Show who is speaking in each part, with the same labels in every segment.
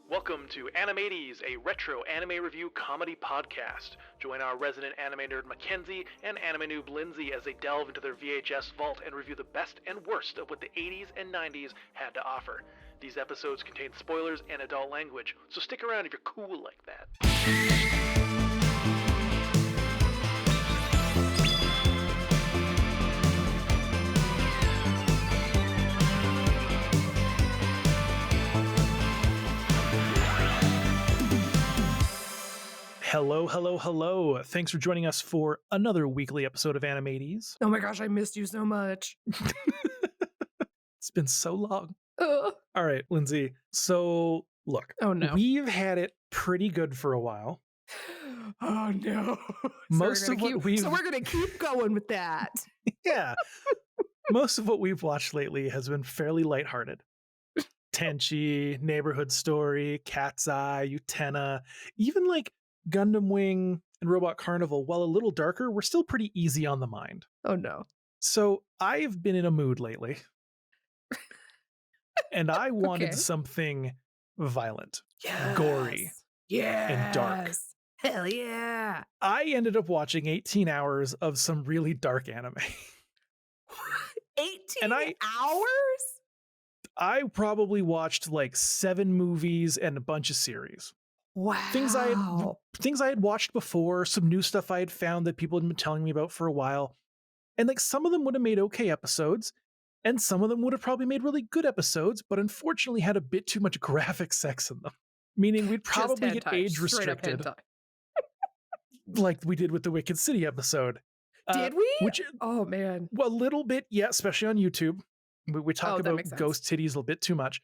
Speaker 1: Welcome to Animates, a retro anime review comedy podcast. Join our resident anime nerd Mackenzie and anime noob Lindsay as they delve into their VHS vault and review the best and worst of what the 80s and 90s had to offer. These episodes contain spoilers and adult language, so stick around if you're cool like that. Hello. Thanks for joining us for another weekly episode of Animates.
Speaker 2: Oh my gosh, I missed you so much.
Speaker 1: It's been so long.
Speaker 2: Ugh.
Speaker 1: All right, Lindsay. So, look.
Speaker 2: Oh no.
Speaker 1: We've had it pretty good for a while.
Speaker 2: Oh no.
Speaker 1: So
Speaker 2: we're gonna keep going with that.
Speaker 1: Yeah. Most of what we've watched lately has been fairly lighthearted. Tenchi, Neighborhood Story, Cat's Eye, Utena, even like Gundam Wing and Robot Carnival, while a little darker, we're still pretty easy on the mind.
Speaker 2: Oh no.
Speaker 1: So I've been in a mood lately. And I wanted something violent, gory, and dark.
Speaker 2: Hell yeah.
Speaker 1: I ended up watching 18 hours of some really dark anime.
Speaker 2: 18 hours?
Speaker 1: I probably watched like 7 movies and a bunch of series.
Speaker 2: Wow.
Speaker 1: Things I had watched before, some new stuff I had found that people had been telling me about for a while. And like some of them would have made okay episodes, and some of them would have probably made really good episodes, but unfortunately had a bit too much graphic sex in them. Meaning we'd probably get age restricted. Like we did with the Wicked City episode.
Speaker 2: Did we?
Speaker 1: Which,
Speaker 2: oh man.
Speaker 1: Well, a little bit, yeah, especially on YouTube. We talk about ghost titties a little bit too much.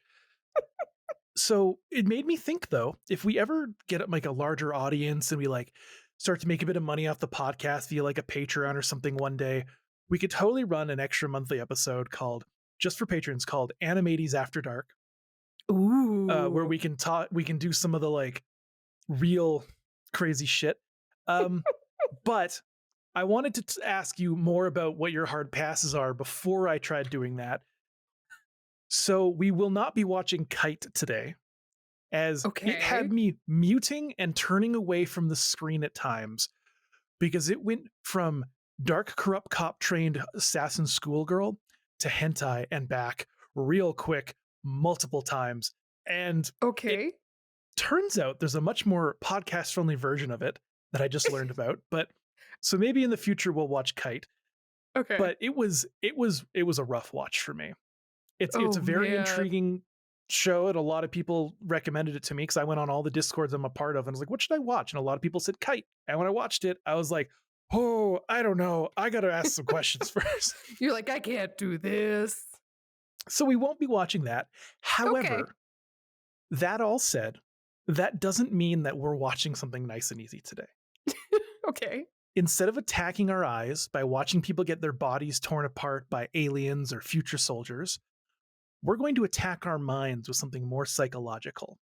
Speaker 1: So it made me think, though, if we ever get like a larger audience and we like start to make a bit of money off the podcast via like a Patreon or something one day, we could totally run an extra monthly episode called, just for patrons, called Animates After Dark.
Speaker 2: Ooh.
Speaker 1: Where we can do some of the like real crazy shit. But I wanted to ask you more about what your hard passes are before I tried doing that. So we will not be watching Kite today, as it had me muting and turning away from the screen at times because it went from dark, corrupt, cop-trained assassin schoolgirl to hentai and back real quick, multiple times. And it turns out there's a much more podcast-friendly version of it that I just learned about. But so maybe in the future we'll watch Kite.
Speaker 2: Okay.
Speaker 1: But it was a rough watch for me. It's a very intriguing show, and a lot of people recommended it to me because I went on all the Discords I'm a part of and was like, what should I watch? And a lot of people said Kite. And when I watched it, I was like, oh, I don't know. I got to ask some questions first.
Speaker 2: You're like, I can't do this.
Speaker 1: So we won't be watching that. However, that all said, that doesn't mean that we're watching something nice and easy today.
Speaker 2: Okay.
Speaker 1: Instead of attacking our eyes by watching people get their bodies torn apart by aliens or future soldiers, we're going to attack our minds with something more psychological.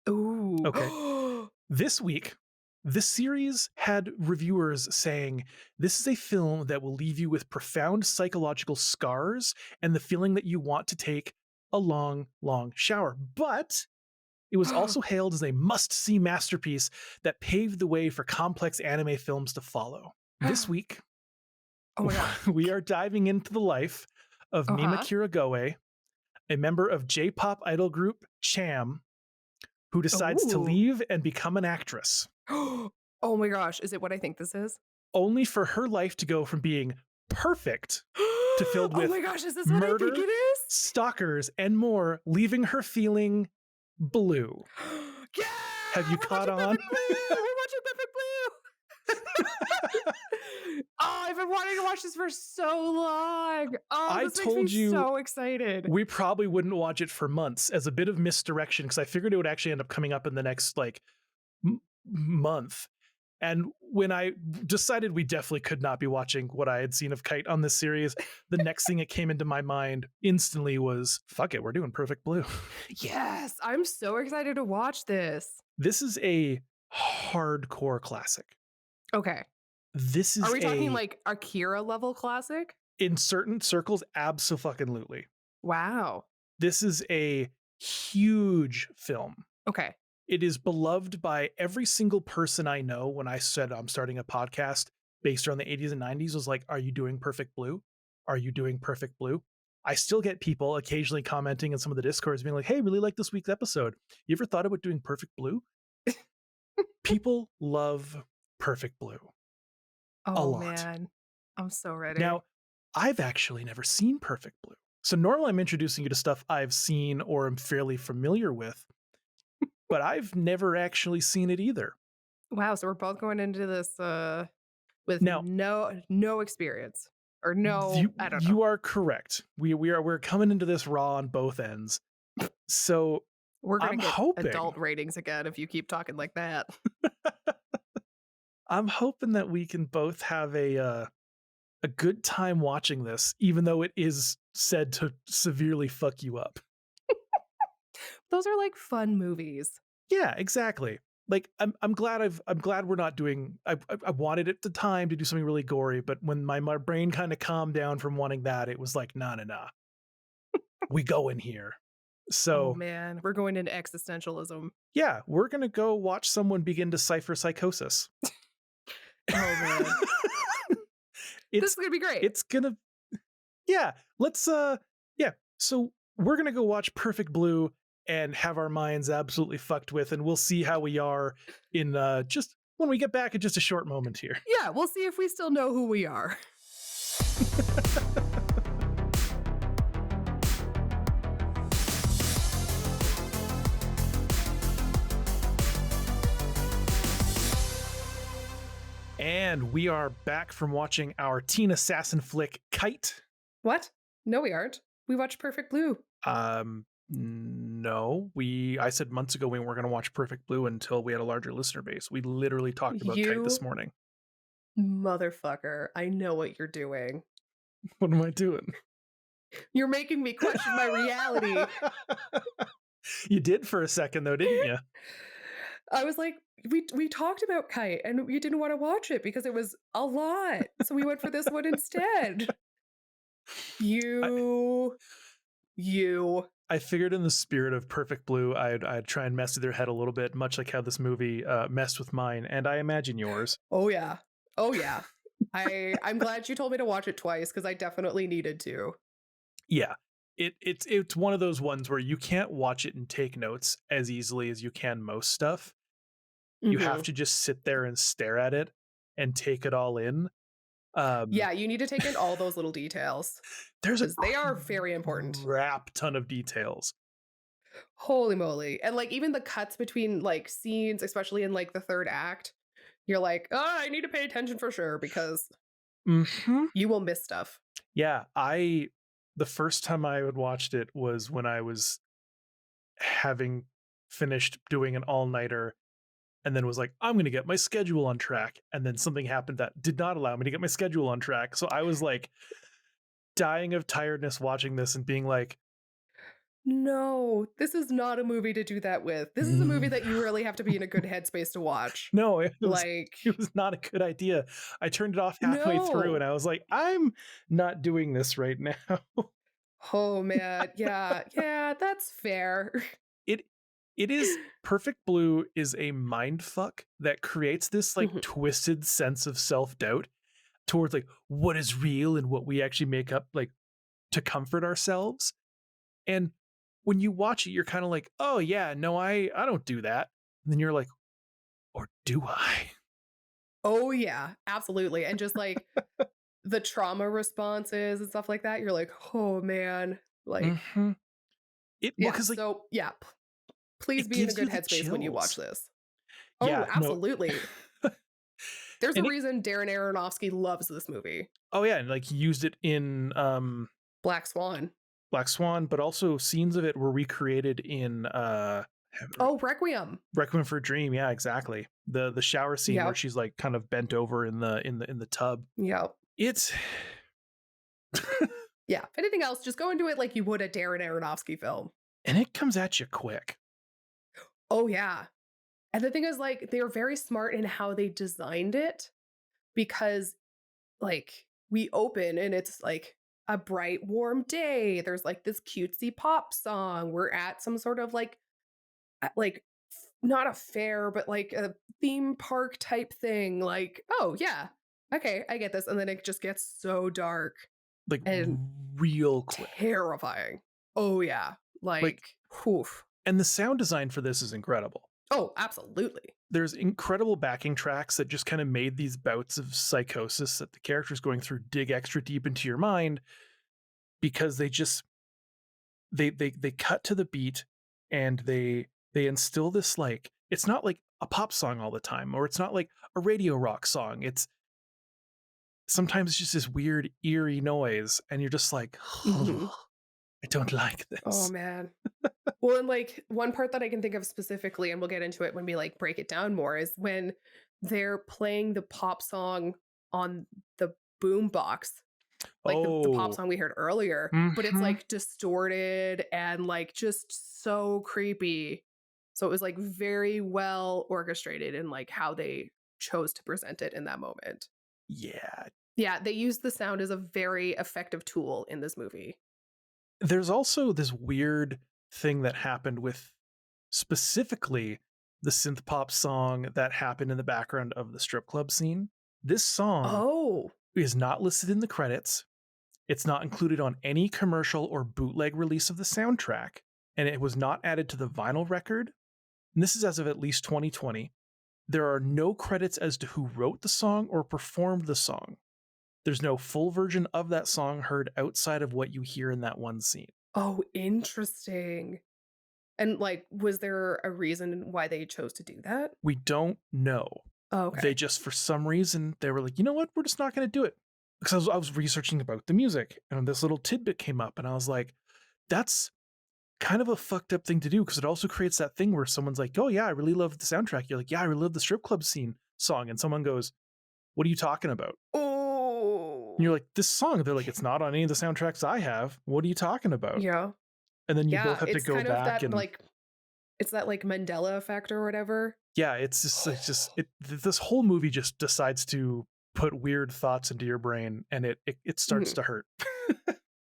Speaker 2: Ooh.
Speaker 1: Okay. This week, the series had reviewers saying, this is a film that will leave you with profound psychological scars and the feeling that you want to take a long, long shower. But it was also hailed as a must-see masterpiece that paved the way for complex anime films to follow. This week, we are diving into the life of Mima Kirigoe, a member of J-pop idol group Cham, who decides to leave and become an actress.
Speaker 2: Oh my gosh, is it what I think this is?
Speaker 1: Only for her life to go from being perfect to filled with
Speaker 2: oh my gosh, is this what
Speaker 1: murder,
Speaker 2: I think it is?
Speaker 1: stalkers, and more, leaving her feeling blue.
Speaker 2: Yeah!
Speaker 1: Have you caught on?
Speaker 2: We're watching Perfect Blue! Oh, I've been wanting to watch this for so long. Oh, this makes me so excited.
Speaker 1: We probably wouldn't watch it for months as a bit of misdirection because I figured it would actually end up coming up in the next like month. And when I decided we definitely could not be watching what I had seen of Kite on this series, the next thing that came into my mind instantly was, fuck it, we're doing Perfect Blue.
Speaker 2: Yes, I'm so excited to watch this.
Speaker 1: This is a hardcore classic.
Speaker 2: Okay.
Speaker 1: This is
Speaker 2: Are we talking like Akira level classic?
Speaker 1: In certain circles, abso-fucking-lutely.
Speaker 2: Wow.
Speaker 1: This is a huge film.
Speaker 2: Okay.
Speaker 1: It is beloved by every single person I know. When I said I'm starting a podcast based around the 80s and 90s, was like, are you doing Perfect Blue? Are you doing Perfect Blue? I still get people occasionally commenting in some of the discords being like, hey, really like this week's episode. You ever thought about doing Perfect Blue? People love Perfect Blue a
Speaker 2: Oh
Speaker 1: lot.
Speaker 2: man, I'm so ready.
Speaker 1: Now, I've actually never seen Perfect Blue. So normally I'm introducing you to stuff I've seen or am fairly familiar with, but I've never actually seen it either.
Speaker 2: Wow, so we're both going into this with
Speaker 1: Now,
Speaker 2: no experience or no,
Speaker 1: you
Speaker 2: I don't know.
Speaker 1: you are correct. We're coming into this raw on both ends. So
Speaker 2: We're gonna
Speaker 1: I'm
Speaker 2: get
Speaker 1: hoping
Speaker 2: adult ratings again if you keep talking like that.
Speaker 1: I'm hoping that we can both have a good time watching this, even though it is said to severely fuck you up.
Speaker 2: Those are like fun movies.
Speaker 1: Yeah, exactly. Like I'm glad I'm glad we're not doing. I wanted at the time to do something really gory, but when my brain kind of calmed down from wanting that, it was like nah. We go in here.
Speaker 2: Oh
Speaker 1: So
Speaker 2: man, we're going into existentialism.
Speaker 1: yeah, we're gonna go watch someone begin to cipher psychosis.
Speaker 2: Oh man. This
Speaker 1: it's
Speaker 2: is gonna be great.
Speaker 1: it's gonna yeah. Let's yeah. So we're gonna go watch Perfect Blue and have our minds absolutely fucked with, and we'll see how we are in just when we get back in just a short moment here.
Speaker 2: Yeah, we'll see if we still know who we are.
Speaker 1: And we are back from watching our teen assassin flick Kite.
Speaker 2: What? No, we aren't. We watched Perfect Blue.
Speaker 1: No, I said months ago we weren't going to watch Perfect Blue until we had a larger listener base. We literally talked about Kite this
Speaker 2: You
Speaker 1: morning.
Speaker 2: motherfucker. I know what you're doing.
Speaker 1: What am I doing?
Speaker 2: You're making me question my reality.
Speaker 1: You did for a second though, didn't you?
Speaker 2: I was like, we talked about Kite and we didn't want to watch it because it was a lot. So we went for this one instead. You
Speaker 1: I figured in the spirit of Perfect Blue, I'd try and mess with their head a little bit, much like how this movie messed with mine, and I imagine yours.
Speaker 2: Oh yeah. Oh yeah. I'm glad you told me to watch it twice because I definitely needed to.
Speaker 1: Yeah. It's one of those ones where you can't watch it and take notes as easily as you can most stuff. You have to just sit there and stare at it and take it all in.
Speaker 2: Yeah, you need to take in all those little details.
Speaker 1: There's
Speaker 2: they are very important.
Speaker 1: Crap ton of details.
Speaker 2: Holy moly. And like even the cuts between like scenes, especially in like the third act, you're like, oh, I need to pay attention for sure because you will miss stuff.
Speaker 1: Yeah, the first time I had watched it was when I was having finished doing an all-nighter and then was like, I'm going to get my schedule on track. And then something happened that did not allow me to get my schedule on track. So I was like dying of tiredness watching this and being like,
Speaker 2: no, this is not a movie to do that with. This is a movie that you really have to be in a good headspace to watch.
Speaker 1: No, it was not a good idea. I turned it off halfway through and I was like, I'm not doing this right now.
Speaker 2: Oh man, yeah, that's fair.
Speaker 1: It is Perfect Blue is a mind fuck that creates this like twisted sense of self-doubt towards like what is real and what we actually make up like to comfort ourselves. And when you watch it, you're kind of like, oh yeah, no, I don't do that. And then you're like, or do I?
Speaker 2: Oh yeah, absolutely. And just like the trauma responses and stuff like that, you're like, oh man, like please be in a good headspace when you watch this. Oh, absolutely. No. There's a reason Darren Aronofsky loves this movie.
Speaker 1: Oh yeah, and like he used it in
Speaker 2: Black Swan,
Speaker 1: but also scenes of it were recreated in
Speaker 2: Requiem
Speaker 1: for a Dream. Yeah, exactly. The shower scene where she's like kind of bent over in the tub.
Speaker 2: Yeah.
Speaker 1: It's
Speaker 2: yeah. If anything else, just go into it like you would a Darren Aronofsky film.
Speaker 1: And it comes at you quick.
Speaker 2: Oh yeah. And the thing is, like, they are very smart in how they designed it because, like, we open and it's like a bright, warm day. There's like this cutesy pop song. We're at some sort of like not a fair, but like a theme park type thing. Like, oh yeah, okay, I get this. And then it just gets so dark
Speaker 1: like
Speaker 2: and
Speaker 1: real quick.
Speaker 2: terrifying. Oh yeah.
Speaker 1: Like,
Speaker 2: Like, oof.
Speaker 1: and the sound design for this is incredible.
Speaker 2: Oh, absolutely.
Speaker 1: There's incredible backing tracks that just kind of made these bouts of psychosis that the character's going through dig extra deep into your mind, because they just they cut to the beat, and they instill this, like, it's not like a pop song all the time, or it's not like a radio rock song. It's sometimes it's just this weird eerie noise, and you're just like,
Speaker 2: Mhm.
Speaker 1: oh, I don't like
Speaker 2: Oh
Speaker 1: this.
Speaker 2: man. Well, and like one part that I can think of specifically, and we'll get into it when we like break it down more, is when they're playing the pop song on the boom box, like the pop
Speaker 1: Oh,
Speaker 2: song we heard earlier, but it's
Speaker 1: mhm.
Speaker 2: like distorted and like just so creepy. So it was like very well orchestrated in like how they chose to present it in that moment.
Speaker 1: Yeah.
Speaker 2: Yeah, they used the sound as a very effective tool in this movie.
Speaker 1: There's also this weird thing that happened with specifically the synth pop song that happened in the background of the strip club scene. This song
Speaker 2: Oh,
Speaker 1: is not listed in the credits. It's not included on any commercial or bootleg release of the soundtrack, and it was not added to the vinyl record. And this is as of at least 2020. There are no credits as to who wrote the song or performed the song. There's no full version of that song heard outside of what you hear in that one scene.
Speaker 2: oh, interesting. And, like, was there a reason why they chose to do that?
Speaker 1: We don't know.
Speaker 2: Oh,
Speaker 1: They
Speaker 2: okay.
Speaker 1: just, for some reason, they were like, you know what? We're just not going to do it. Because I was researching about the music, and this little tidbit came up, and I was like, that's kind of a fucked up thing to do, because it also creates that thing where someone's like, oh yeah, I really love the soundtrack. You're like, yeah, I really love the strip club scene song. And someone goes, what are you talking about? And
Speaker 2: Oh.
Speaker 1: you're like, this song. They're like, it's not on any of the soundtracks I have. What are you talking about?
Speaker 2: Yeah.
Speaker 1: And then you both
Speaker 2: Yeah,
Speaker 1: have to
Speaker 2: it's
Speaker 1: go
Speaker 2: kind of
Speaker 1: back
Speaker 2: that,
Speaker 1: and
Speaker 2: like it's that, like, Mandela effect or whatever.
Speaker 1: yeah, this whole movie just decides to put weird thoughts into your brain, and it starts
Speaker 2: Mhm.
Speaker 1: to hurt.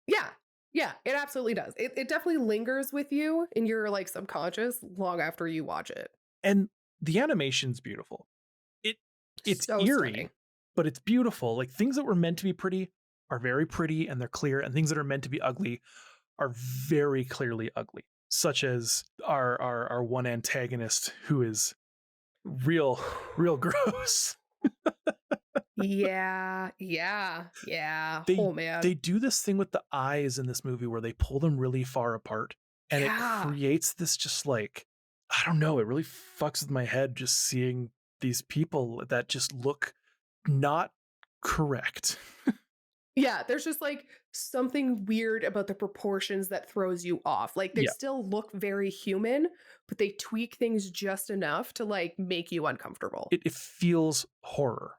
Speaker 2: Yeah. Yeah, it absolutely does. It definitely lingers with you in your, like, subconscious long after you watch it.
Speaker 1: And the animation's beautiful. It it's
Speaker 2: So
Speaker 1: eerie,
Speaker 2: stunning.
Speaker 1: but it's beautiful. Like, things that were meant to be pretty are very pretty and they're clear, and things that are meant to be ugly are very clearly ugly. Such as our one antagonist, who is real gross.
Speaker 2: Yeah, yeah, yeah.
Speaker 1: They
Speaker 2: Oh, man.
Speaker 1: they do this thing with the eyes in this movie where they pull them really far apart, and it
Speaker 2: Yeah.
Speaker 1: creates this, just like, I don't know, it really fucks with my head just seeing these people that just look not correct.
Speaker 2: Yeah, there's just, like, something weird about the proportions that throws you off. Like, they
Speaker 1: Yeah,
Speaker 2: still look very human, but they tweak things just enough to, like, make you uncomfortable.
Speaker 1: it feels horror,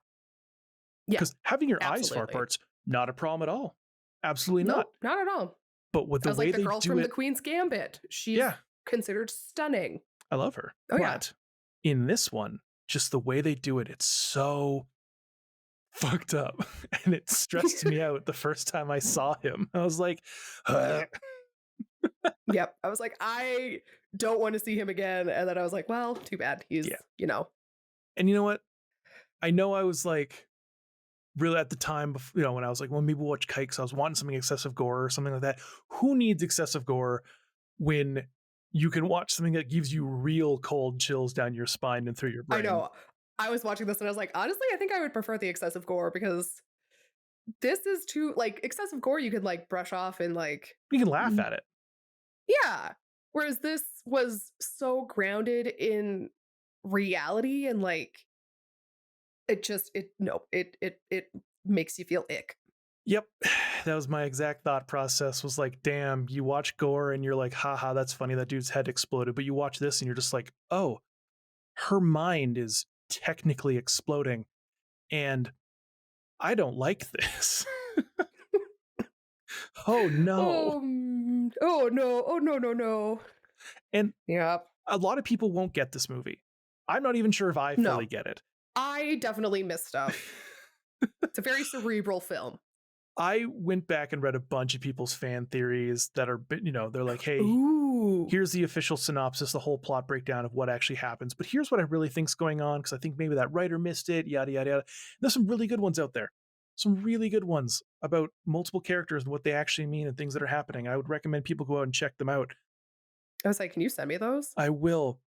Speaker 2: Yeah,
Speaker 1: because having your eyes far
Speaker 2: absolutely.
Speaker 1: apart, not a problem at all. Absolutely not.
Speaker 2: Nope, not at all.
Speaker 1: But with
Speaker 2: I
Speaker 1: the
Speaker 2: was
Speaker 1: way
Speaker 2: like, the
Speaker 1: they
Speaker 2: girl
Speaker 1: do
Speaker 2: from The
Speaker 1: it,
Speaker 2: Queen's Gambit, she's
Speaker 1: yeah,
Speaker 2: considered stunning.
Speaker 1: I love her.
Speaker 2: Oh, yeah.
Speaker 1: But in this one, just the way they do it, it's so fucked up. And it stressed me out the first time I saw him. I was like, "Ugh."
Speaker 2: Yep, I was like, "I don't wanna see him again," and then I was like, "Well, too bad. He's"
Speaker 1: Yeah.
Speaker 2: you know?
Speaker 1: And you know what? I know I was like, really at the time, when I was like, well, maybe we'll watch Kite because I was wanting something excessive gore or something like that. Who needs excessive gore when you can watch something that gives you real cold chills down your spine and through your
Speaker 2: I
Speaker 1: brain?
Speaker 2: know. I was watching this and I was like, "Honestly, I think I would prefer the excessive gore because this is too like, excessive gore you could, like, brush off and, like"
Speaker 1: You can laugh
Speaker 2: mm,
Speaker 1: at it.
Speaker 2: yeah. Whereas this was so grounded in reality and, like, it just it no, it makes you feel ick.
Speaker 1: Yep. That was my exact thought process, was like, damn, you watch gore and you're like, haha, that's funny. That dude's head exploded. But you watch this and you're just like, oh, her mind is technically exploding. And I don't like this. Oh no.
Speaker 2: Oh, no. Oh, no, no, no.
Speaker 1: And
Speaker 2: Yep.
Speaker 1: a lot of people won't get this movie. I'm not even sure if I fully
Speaker 2: No.
Speaker 1: get it.
Speaker 2: I definitely missed stuff. It's a very cerebral film.
Speaker 1: I went back and read a bunch of people's fan theories that are, they're like, hey,
Speaker 2: Ooh. Ooh.
Speaker 1: here's the official synopsis, the whole plot breakdown of what actually happens. But here's what I really think's going on, because I think maybe that writer missed it, yada, yada, yada. There's some really good ones out there. Some really good ones about multiple characters and what they actually mean and things that are happening. I would recommend people go out and check them out.
Speaker 2: I was like, can you send me those?
Speaker 1: I will.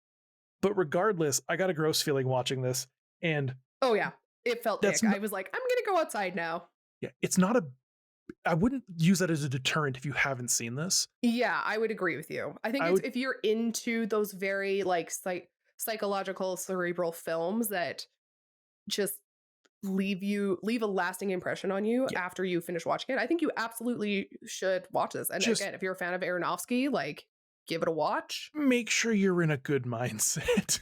Speaker 1: But regardless, I got a gross feeling watching this. And
Speaker 2: Oh yeah. It felt
Speaker 1: that's
Speaker 2: ick. I was like, I'm gonna go outside now.
Speaker 1: yeah, it's not a, I wouldn't use that as a deterrent if you haven't seen this.
Speaker 2: Yeah, I would agree with you. I think
Speaker 1: I
Speaker 2: it's
Speaker 1: would,
Speaker 2: if you're into those very like psychological cerebral films that just leave a lasting impression on you
Speaker 1: yeah,
Speaker 2: after you finish watching it. I think you absolutely should watch this. And
Speaker 1: just
Speaker 2: again, if you're a fan of Aronofsky, like give it a watch.
Speaker 1: make sure you're in a good mindset.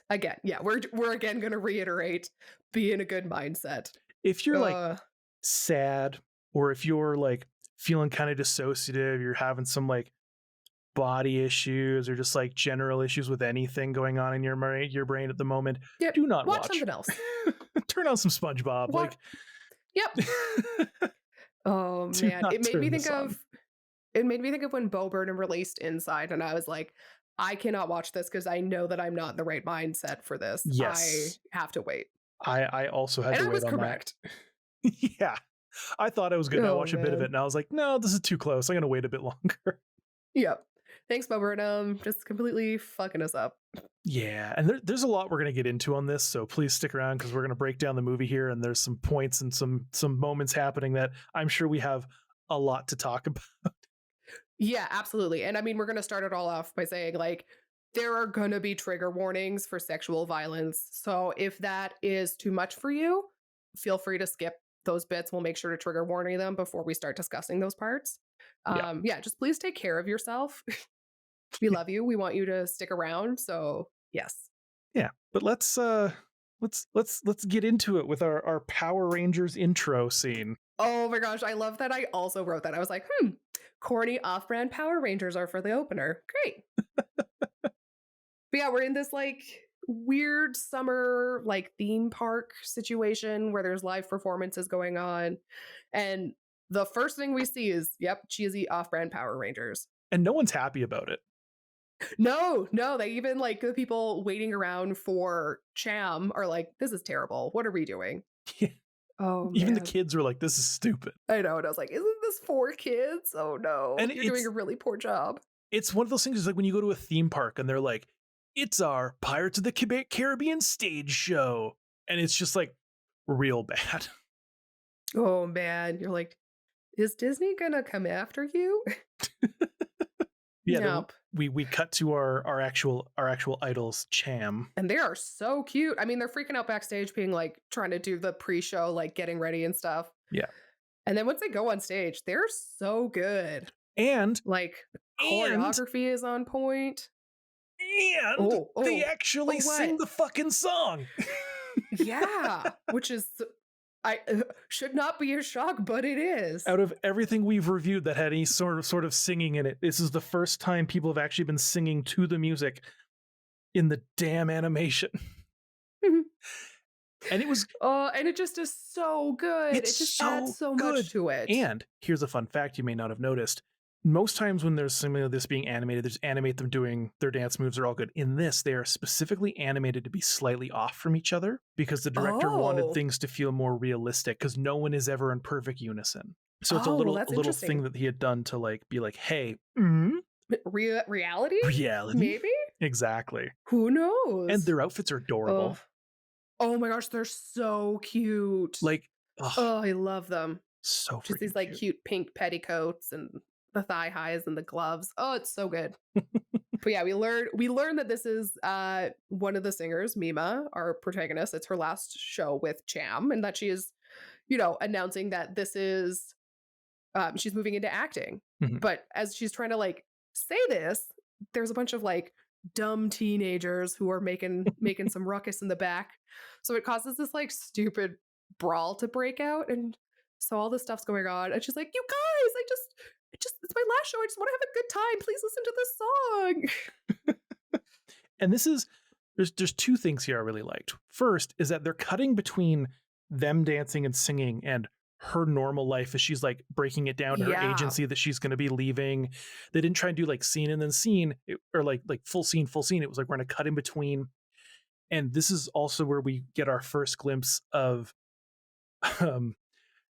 Speaker 2: Again, yeah, we're again going to reiterate, be in a good mindset.
Speaker 1: If you're like
Speaker 2: Uh
Speaker 1: sad, or if you're like feeling kind of dissociative, you're having some like body issues or just like general issues with anything going on in your brain at the moment,
Speaker 2: yep,
Speaker 1: do not
Speaker 2: watch
Speaker 1: watch.
Speaker 2: something else.
Speaker 1: Turn on some SpongeBob.
Speaker 2: What? Yep. Oh
Speaker 1: do
Speaker 2: man,
Speaker 1: not
Speaker 2: it made
Speaker 1: turn
Speaker 2: me
Speaker 1: this
Speaker 2: think
Speaker 1: on.
Speaker 2: of it made me think of when Bo Burnham released Inside, and I was like, I cannot watch this because I know that I'm not in the right mindset for this.
Speaker 1: Yes.
Speaker 2: I have to wait.
Speaker 1: I also had
Speaker 2: And
Speaker 1: to
Speaker 2: I
Speaker 1: wait
Speaker 2: was
Speaker 1: on
Speaker 2: correct.
Speaker 1: that. Yeah. I thought I was good. I
Speaker 2: Oh
Speaker 1: watched a bit of
Speaker 2: man.
Speaker 1: it and I was like, no, this is too close. I'm going to wait a bit longer.
Speaker 2: Yep. Thanks, Bo Burnham. Just completely fucking us up.
Speaker 1: Yeah. And there's a lot we're going to get into on this. So please stick around, because we're going to break down the movie here. And there's some points and some moments happening that I'm sure we have a lot to talk about.
Speaker 2: Yeah, absolutely. And I mean, we're going to start it all off by saying, like, there are going to be trigger warnings for sexual violence. So if that is too much for you, feel free to skip those bits. We'll make sure to trigger warning them before we start discussing those parts.
Speaker 1: Yeah.
Speaker 2: Yeah, just please take care of yourself. We love you. We want you to stick around. So yes.
Speaker 1: Yeah. But let's get into it with our Power Rangers intro scene.
Speaker 2: Oh my gosh, I love that. I also wrote that. I was like, corny off-brand Power Rangers are for the opener. Great. But yeah, we're in this like weird summer like theme park situation where there's live performances going on. And the first thing we see is, yep, cheesy off-brand Power Rangers.
Speaker 1: And no one's happy about it.
Speaker 2: No, they even like the people waiting around for Cham are like, this is terrible. What are we doing?
Speaker 1: Yeah.
Speaker 2: Oh,
Speaker 1: Even the
Speaker 2: man.
Speaker 1: kids were like, this is stupid.
Speaker 2: I know. And I was like, isn't this for kids? Oh no.
Speaker 1: And
Speaker 2: You're doing a really poor job.
Speaker 1: It's one of those things, is like when you go to a theme park and they're like, it's our Pirates of the Caribbean stage show. And it's just like real bad.
Speaker 2: Oh man. You're like, is Disney gonna come after you?
Speaker 1: Yeah.
Speaker 2: Nope.
Speaker 1: We cut to our actual idols, Cham.
Speaker 2: And they are so cute. I mean, they're freaking out backstage, being like trying to do the pre-show, like getting ready and stuff.
Speaker 1: Yeah.
Speaker 2: And then once they go on stage, they're so good.
Speaker 1: And
Speaker 2: Like choreography is on point.
Speaker 1: they actually sing the fucking song.
Speaker 2: Yeah, which is I should not be a shock, but it is.
Speaker 1: Out of everything we've reviewed that had any sort of singing in it, this is the first time people have actually been singing to the music in the damn animation. And it was
Speaker 2: and it just is so good. It
Speaker 1: it's
Speaker 2: just
Speaker 1: so
Speaker 2: adds so
Speaker 1: good.
Speaker 2: much to it.
Speaker 1: And here's a fun fact you may not have noticed. Most times when there's something like this being animated, they just animate them doing their dance moves are all good. In this, they are specifically animated to be slightly off from each other because the director wanted things to feel more realistic, because no one is ever in perfect unison. So it's a little thing that he had done to like be like, hey,
Speaker 2: reality? Maybe?
Speaker 1: Exactly.
Speaker 2: Who knows?
Speaker 1: And their outfits are adorable.
Speaker 2: Oh my gosh, they're so cute.
Speaker 1: Like,
Speaker 2: I love them.
Speaker 1: So
Speaker 2: just these like cute pink petticoats and the thigh highs and the gloves. Oh, it's so good. But yeah, we learn that this is one of the singers, Mima, our protagonist. It's her last show with Cham, and that she is, announcing that this is she's moving into acting.
Speaker 1: Mm-hmm.
Speaker 2: But as she's trying to like say this, there's a bunch of like dumb teenagers who are making some ruckus in the back. So it causes this like stupid brawl to break out, and so all this stuff's going on, and she's like, "You guys, I just it's my last show. I just want to have a good time. Please listen to this song."
Speaker 1: And this is there's two things here I really liked. First is that they're cutting between them dancing and singing and her normal life as she's like breaking it down to her
Speaker 2: Yeah.
Speaker 1: agency that she's going to be leaving. They didn't try and do like scene and then scene or like full scene, full scene. It was like we're going to cut in between. And this is also where we get our first glimpse of um,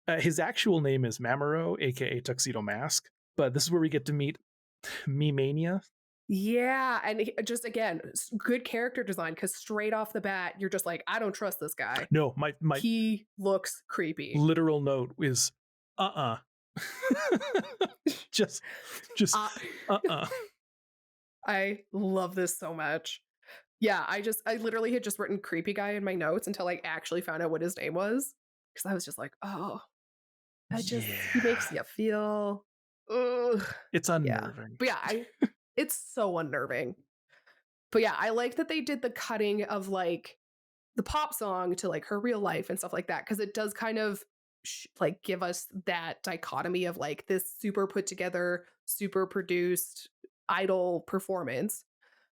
Speaker 1: his actual name is Mamuro, aka Tuxedo Mask. But this is where we get to meet Me-Mania.
Speaker 2: Yeah, and just again, good character design because straight off the bat, you're just like, I don't trust this guy.
Speaker 1: No, my
Speaker 2: He looks creepy.
Speaker 1: literal note is just
Speaker 2: Uh,
Speaker 1: uh-uh.
Speaker 2: I love this so much. Yeah, I literally had just written creepy guy in my notes until I actually found out what his name was. Because I was just like, oh, he makes
Speaker 1: Yeah.
Speaker 2: you feel, ugh.
Speaker 1: It's
Speaker 2: Yeah.
Speaker 1: unnerving.
Speaker 2: But yeah, it's so unnerving. But yeah, I like that they did the cutting of like the pop song to like her real life and stuff like that because it does kind of like give us that dichotomy of like this super put together, super produced idol performance,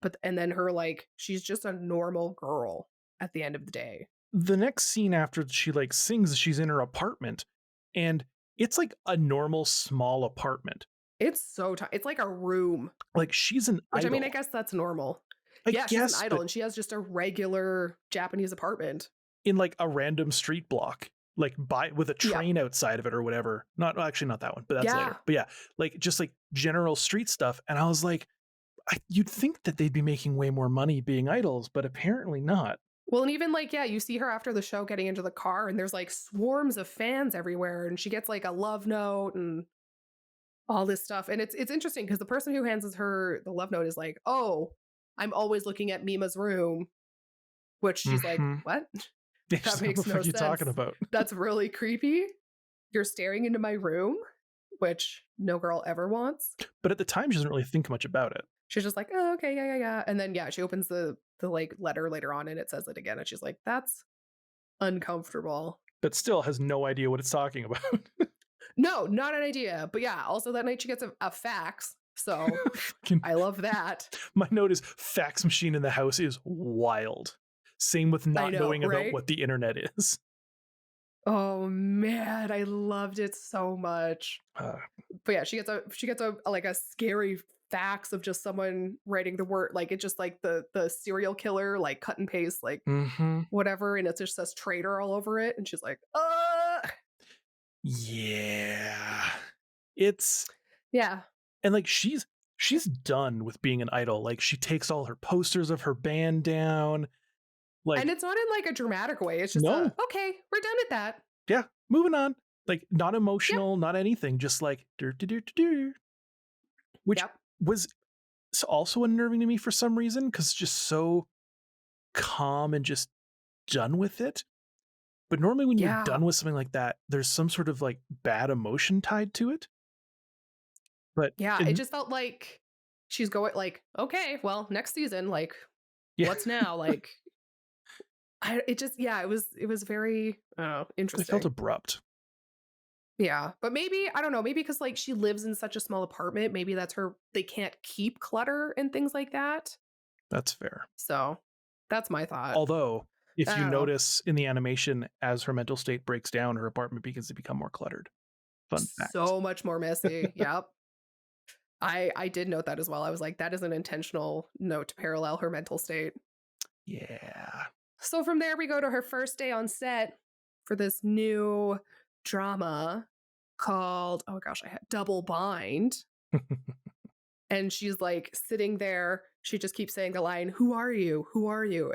Speaker 2: but and then her like she's just a normal girl at the end of the day.
Speaker 1: The next scene after she like sings, she's in her apartment, and it's like a normal small apartment.
Speaker 2: It's so it's like a room,
Speaker 1: Like she's an
Speaker 2: which I
Speaker 1: idol.
Speaker 2: mean, I guess that's normal.
Speaker 1: I
Speaker 2: Yeah, she's an
Speaker 1: guess,
Speaker 2: idol
Speaker 1: but
Speaker 2: and she has just a regular Japanese apartment.
Speaker 1: in like a random street block, like by with a
Speaker 2: Yeah.
Speaker 1: train outside of it or whatever. Not actually not that one, but that's
Speaker 2: Yeah.
Speaker 1: later. But yeah, like just like general street stuff. And I was like, you'd think that they'd be making way more money being idols, but apparently not.
Speaker 2: Well, and even like, yeah, you see her after the show getting into the car and there's like swarms of fans everywhere and she gets like a love note and all this stuff. And it's interesting because the person who hands her the love note is like, "Oh, I'm always looking at Mima's room," which she's like,
Speaker 1: Mhm.
Speaker 2: "What?
Speaker 1: What
Speaker 2: That
Speaker 1: the
Speaker 2: makes
Speaker 1: fuck
Speaker 2: no
Speaker 1: are you talking
Speaker 2: sense.
Speaker 1: about?
Speaker 2: That's really creepy. You're staring into my room," which no girl ever wants.
Speaker 1: But at the time, she doesn't really think much about it.
Speaker 2: She's just like, "Oh, okay, yeah, yeah, yeah." And then yeah, she opens the like letter later on and it says it again and she's like, "That's uncomfortable."
Speaker 1: But still has no idea what it's talking about.
Speaker 2: No, not an idea. But yeah, also that night she gets a fax. So I love that.
Speaker 1: My note is fax machine in the house is wild. Same with not
Speaker 2: know,
Speaker 1: knowing about
Speaker 2: right?
Speaker 1: what the internet is.
Speaker 2: Oh man, I loved it so much.
Speaker 1: Uh,
Speaker 2: But yeah, she gets a like a scary fax of just someone writing the word like it just like the serial killer like cut and paste like
Speaker 1: mhm.
Speaker 2: whatever and it just says traitor all over it and she's like,
Speaker 1: Yeah. It's
Speaker 2: yeah."
Speaker 1: and like she's done with being an idol. Like she takes all her posters of her band down. Like
Speaker 2: And it's not in like a dramatic way. It's just
Speaker 1: no.
Speaker 2: okay, we're done at that.
Speaker 1: Yeah, moving on. Like not
Speaker 2: Yep.
Speaker 1: emotional, not anything, just like do, which
Speaker 2: Yep.
Speaker 1: was also unnerving to me for some reason because it's just so calm and just done with it. But normally when you're
Speaker 2: Yeah.
Speaker 1: done with something like that, there's some sort of like bad emotion tied to it. But
Speaker 2: Yeah. It just felt like she's going like, okay, well, next season, like,
Speaker 1: yeah,
Speaker 2: what's now? Like it just yeah, it was very
Speaker 1: it
Speaker 2: interesting.
Speaker 1: felt abrupt.
Speaker 2: Yeah. But maybe, I don't know, maybe because like she lives in such a small apartment, maybe that's they can't keep clutter and things like that.
Speaker 1: That's fair.
Speaker 2: So that's my thought.
Speaker 1: Although, if
Speaker 2: I
Speaker 1: you
Speaker 2: don't know.
Speaker 1: notice in the animation, as her mental state breaks down, her apartment begins to become more cluttered. Fun fact.
Speaker 2: So much more messy. Yep. I did note that as well. I was like, that is an intentional note to parallel her mental state.
Speaker 1: Yeah.
Speaker 2: So from there, we go to her first day on set for this new drama called, oh gosh, I had Double Bind. And she's like sitting there. She just keeps saying the line, "Who are you? Who are you?"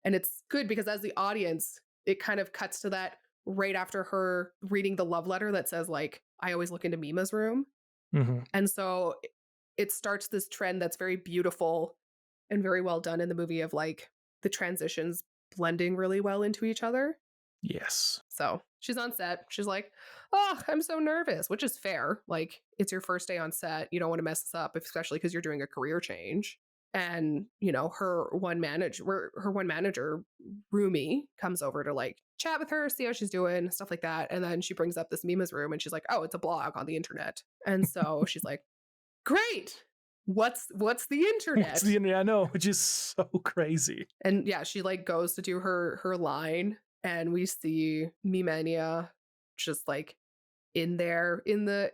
Speaker 2: And it's good because as the audience, it kind of cuts to that right after her reading the love letter that says, like, "I always look into Mima's room."
Speaker 1: Mhm.
Speaker 2: And so it starts this trend that's very beautiful and very well done in the movie of like the transitions blending really well into each other.
Speaker 1: Yes.
Speaker 2: So she's on set. She's like, "Oh, I'm so nervous," which is fair. Like, it's your first day on set. You don't want to mess this up, especially because you're doing a career change. And, you know, her one manager, Rumi, comes over to like chat with her, see how she's doing, stuff like that. And then she brings up this Mima's room and she's like, "Oh, it's a blog on the internet." And so she's like, "Great. What's the internet?"
Speaker 1: What's the internet? I know, which is so crazy.
Speaker 2: And yeah, she like goes to do her line and we see Mimania just like in there in the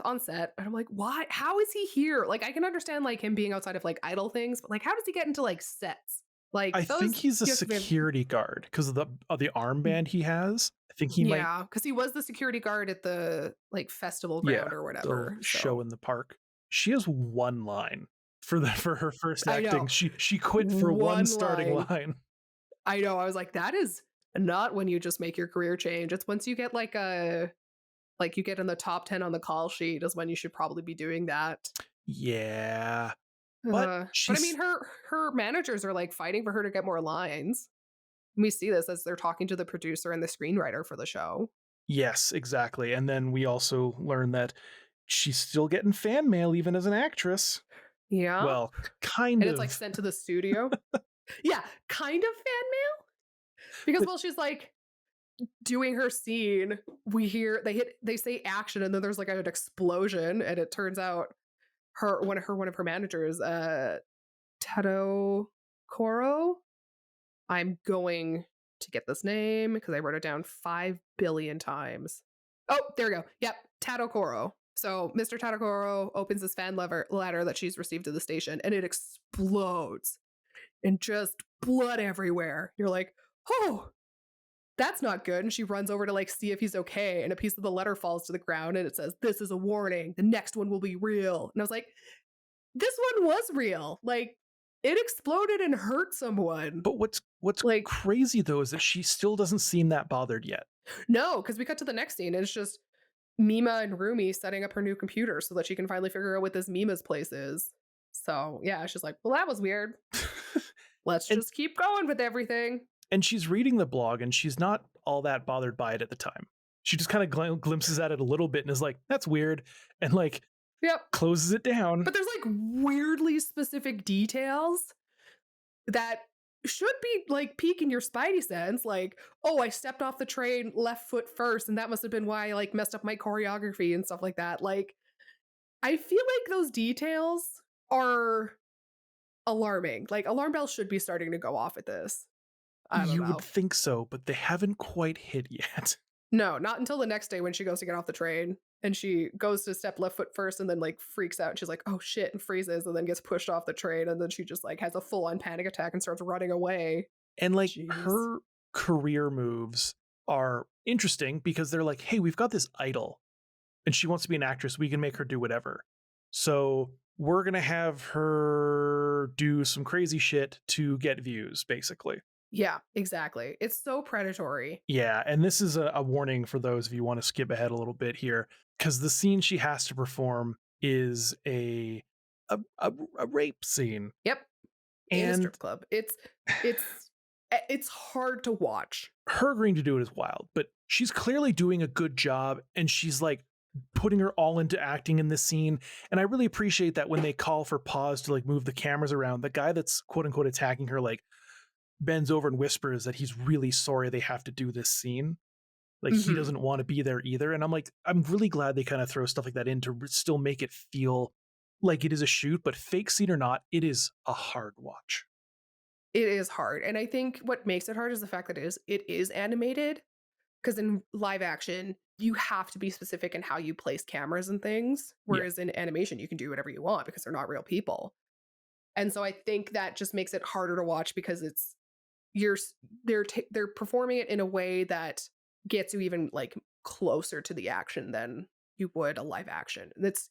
Speaker 2: on set. And I'm like, why? How is he here? Like I can understand like him being outside of like idle things, but like how does he get into like sets? Like
Speaker 1: I think
Speaker 2: those
Speaker 1: he's a
Speaker 2: you have to be
Speaker 1: security guard because of the armband he has. I think he might,
Speaker 2: yeah, because he was the security guard at the like festival
Speaker 1: yeah,
Speaker 2: ground or
Speaker 1: the
Speaker 2: whatever.
Speaker 1: show
Speaker 2: So
Speaker 1: in the park. She has one line for her first
Speaker 2: I
Speaker 1: acting.
Speaker 2: know.
Speaker 1: She quit for one
Speaker 2: One
Speaker 1: starting
Speaker 2: line.
Speaker 1: line.
Speaker 2: I know. I was like, that is not when you just make your career change. It's once you get like you get in the top 10 on the call sheet is when you should probably be doing that.
Speaker 1: Yeah, but
Speaker 2: But I mean
Speaker 1: she's
Speaker 2: her managers are like fighting for her to get more lines. We see this as they're talking to the producer and the screenwriter for the show.
Speaker 1: yes, exactly. And then we also learn that she's still getting fan mail even as an actress.
Speaker 2: Yeah.
Speaker 1: Well, kind
Speaker 2: And it's like
Speaker 1: of.
Speaker 2: sent to the studio. Yeah, kind of fan mail. Because
Speaker 1: But
Speaker 2: while she's like doing her scene, we hear they say action and then there's like an explosion and it turns out one of her managers, Tado Koro. I'm going to get this name because I wrote it down 5 billion times. Oh, there we go. Yep, Tado Koro. So Mr. Tadakoro opens this ladder that she's received to the station and it explodes and just blood everywhere. You're like, oh, that's not good. And she runs over to like see if he's okay. And a piece of the letter falls to the ground and it says, "This is a warning. The next one will be real." And I was like, this one was real. Like it exploded and hurt someone.
Speaker 1: but what's
Speaker 2: Like,
Speaker 1: crazy though is that she still doesn't seem that bothered yet.
Speaker 2: no, because we cut to the next scene and it's just Mima and Rumi setting up her new computer so that she can finally figure out what this Mima's place is. So yeah, she's like, well, that was weird. Let's
Speaker 1: and
Speaker 2: just keep going with everything.
Speaker 1: and she's reading the blog and she's not all that bothered by it at the time. She just kind of glimpses at it a little bit and is like, that's weird, and like
Speaker 2: Yep.
Speaker 1: closes it down.
Speaker 2: But there's like weirdly specific details that should be like piquing your spidey sense. Like, oh, I stepped off the train left foot first, and that must have been why I like messed up my choreography and stuff like that. Like, I feel like those details are alarming. Like, alarm bells should be starting to go off at this. I don't
Speaker 1: You
Speaker 2: know.
Speaker 1: would think so, but they haven't quite hit yet.
Speaker 2: No, not until the next day when she goes to get off the train and she goes to step left foot first and then like freaks out. And she's like, oh shit, and freezes and then gets pushed off the train. And then she just like has a full on panic attack and starts running away.
Speaker 1: And like
Speaker 2: Jeez.
Speaker 1: her career moves are interesting because they're like, hey, we've got this idol and she wants to be an actress. We can make her do whatever. So we're going to have her do some crazy shit to get views, basically.
Speaker 2: Yeah, exactly. It's so predatory.
Speaker 1: Yeah, and this is a warning for those of you who want to skip ahead a little bit here, because the scene she has to perform is a rape scene.
Speaker 2: Yep. In a
Speaker 1: And
Speaker 2: strip club. It's hard to watch.
Speaker 1: her agreeing to do it is wild, but she's clearly doing a good job and she's like putting her all into acting in this scene. And I really appreciate that when they call for pause to like move the cameras around, the guy that's quote unquote attacking her like bends over and whispers that he's really sorry they have to do this scene. Like he
Speaker 2: Mhm.
Speaker 1: doesn't want to be there either. And I'm like, I'm really glad they kind of throw stuff like that in to still make it feel like it is a shoot, but fake scene or not, it is a hard watch.
Speaker 2: It is hard. And I think what makes it hard is the fact that it is animated. Because in live action, you have to be specific in how you place cameras and things.
Speaker 1: Yeah.
Speaker 2: Whereas in animation, you can do whatever you want because they're not real people. And so I think that just makes it harder to watch because they're performing it in a way that gets you even like closer to the action than you would a live action. It's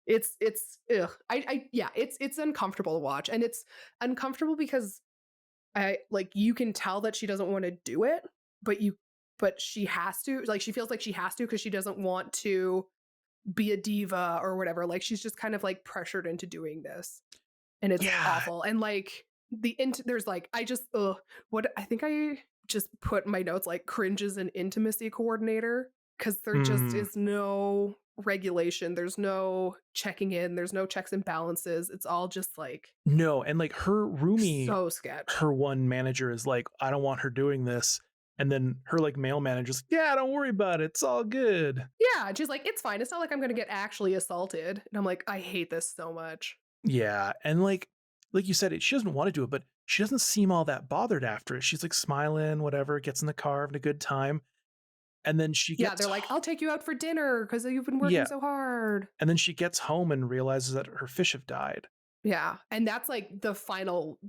Speaker 2: ugh. It's uncomfortable to watch, and it's uncomfortable because I like you can tell that she doesn't want to do it, but she has to. Like she feels like she has to because she doesn't want to be a diva or whatever. Like she's just kind of like pressured into doing this, and it's
Speaker 1: Yeah.
Speaker 2: awful. And like there's like what I think I just put in my notes like cringes and intimacy coordinator because there just is no regulation. There's no checking in. There's no checks and balances. It's all just like
Speaker 1: No, and like her roomie,
Speaker 2: so sketch.
Speaker 1: her one manager is like, I don't want her doing this. And then her like male manager's like, yeah, don't worry about it. It's all good.
Speaker 2: Yeah, and she's like, it's fine. It's not like I'm gonna get actually assaulted. And I'm like, I hate this so much.
Speaker 1: Yeah. And like you said, she doesn't want to do it, but she doesn't seem all that bothered after it. She's like smiling, whatever, gets in the car, having a good time. And then she
Speaker 2: Yeah,
Speaker 1: gets
Speaker 2: they're like, "I'll take you out for dinner because you've been working
Speaker 1: yeah,
Speaker 2: so hard."
Speaker 1: and then she gets home and realizes that her fish have died.
Speaker 2: Yeah, and that's, like, the final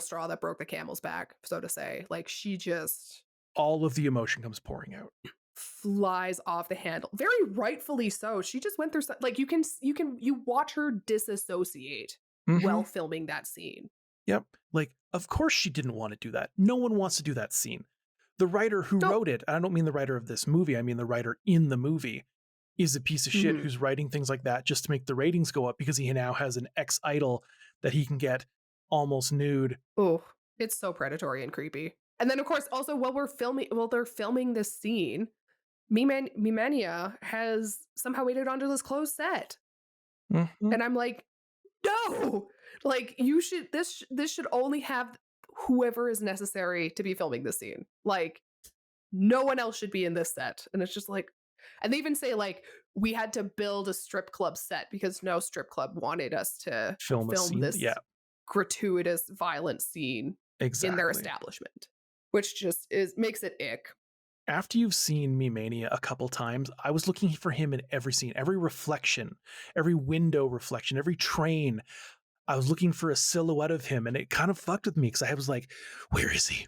Speaker 2: straw that broke the camel's back, so to say. Like, she just
Speaker 1: All of the emotion comes pouring out.
Speaker 2: flies off the handle. Very rightfully so. She just went through like, you watch her disassociate while
Speaker 1: Mhm.
Speaker 2: filming that scene.
Speaker 1: Yep. Like, of course she didn't want to do that. No one wants to do that scene. The writer who
Speaker 2: Nope.
Speaker 1: wrote it, I don't mean the writer of this movie, I mean the writer in the movie, is a piece of shit
Speaker 2: Mhm.
Speaker 1: who's writing things like that just to make the ratings go up because he now has an ex idol that he can get almost nude.
Speaker 2: Oh, it's so predatory and creepy. And then, of course, also while they're filming this scene, Mimania has somehow made it onto this closed set.
Speaker 1: Mhm.
Speaker 2: And I'm like, "No! Like, you should this should only have whoever is necessary to be filming this scene. Like, no one else should be in this set." And it's just like, and they even say, like, "We had to build a strip club set because no strip club wanted us to
Speaker 1: Film a
Speaker 2: film
Speaker 1: scene. Yeah,
Speaker 2: this gratuitous violent scene in their
Speaker 1: exactly.
Speaker 2: establishment," which just is makes it ick.
Speaker 1: After you've seen Me Mania a couple times, I was looking for him in every scene, every reflection, every window reflection, every train. I was looking for a silhouette of him, and it kind of fucked with me because I was like, where is he?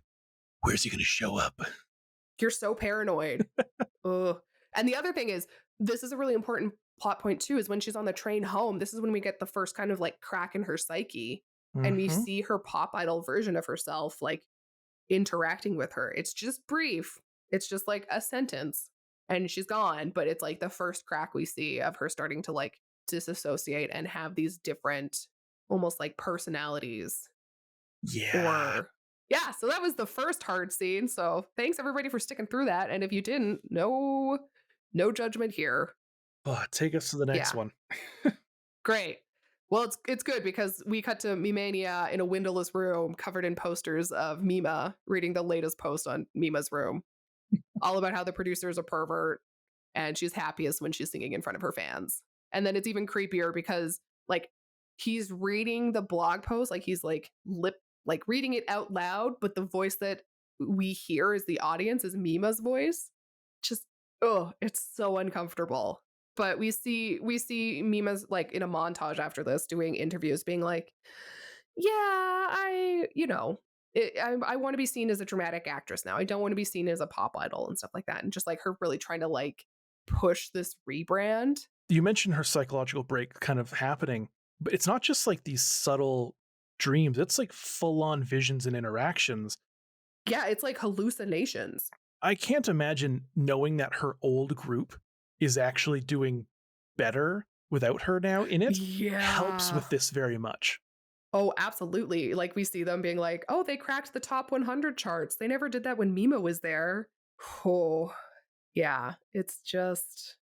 Speaker 1: Where's he going to show up?
Speaker 2: You're so paranoid. Ugh. And the other thing is, this is a really important plot point too, is when she's on the train home, this is when we get the first kind of like crack in her psyche, and we
Speaker 1: Hmm.
Speaker 2: see her pop idol version of herself like interacting with her. It's just brief. It's just like a sentence and she's gone, but it's like the first crack we see of her starting to like disassociate and have these different almost like personalities
Speaker 1: Yeah.
Speaker 2: or yeah, so that was the first hard scene. So thanks everybody for sticking through that. And if you didn't, no judgment here.
Speaker 1: Oh, take us to the next
Speaker 2: Yeah,
Speaker 1: one.
Speaker 2: great. Well, it's good because we cut to Mimania in a windowless room covered in posters of Mima reading the latest post on Mima's room, all about how the producer is a pervert and she's happiest when she's singing in front of her fans. And then it's even creepier because like he's reading the blog post, like he's like reading it out loud, but the voice that we hear as the audience is Mima's voice. Just oh, it's so uncomfortable. But we see Mima's like in a montage after this doing interviews being like, "Yeah, I want to be seen as a dramatic actress now. I don't want to be seen as a pop idol and stuff like that." And just like her really trying to like push this rebrand.
Speaker 1: You mentioned her psychological break kind of happening, but it's not just like these subtle dreams, it's like full on visions and interactions.
Speaker 2: Yeah, it's like hallucinations.
Speaker 1: I can't imagine knowing that her old group is actually doing better without her now in it helps
Speaker 2: Yeah.
Speaker 1: with this very much.
Speaker 2: Oh, absolutely. Like we see them being like, "Oh, they cracked the top 100 charts. They never did that when Mima was there." Oh, yeah. It's just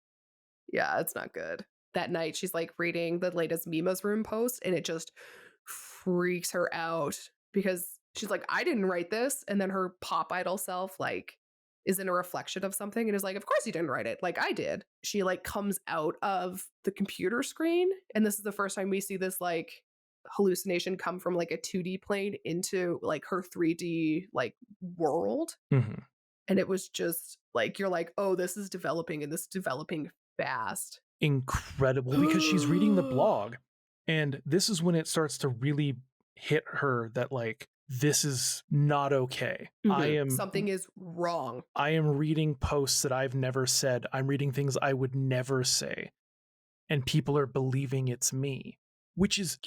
Speaker 2: yeah, it's not good. That night she's like reading the latest Mima's room post and it just freaks her out because she's like, "I didn't write this." And then her pop idol self like is in a reflection of something and is like, "Of course you didn't write it. Like I did." She like comes out of the computer screen and this is the first time we see this like hallucination come from like a 2D plane into like her 3D like world.
Speaker 1: Mhm.
Speaker 2: And it was just like you're like, "Oh, this is developing and this is developing fast."
Speaker 1: Incredible because she's reading the blog, and this is when it starts to really hit her that like this is not okay.
Speaker 2: Mhm. Something is wrong.
Speaker 1: I am reading posts that I've never said. I'm reading things I would never say, and people are believing it's me, which is,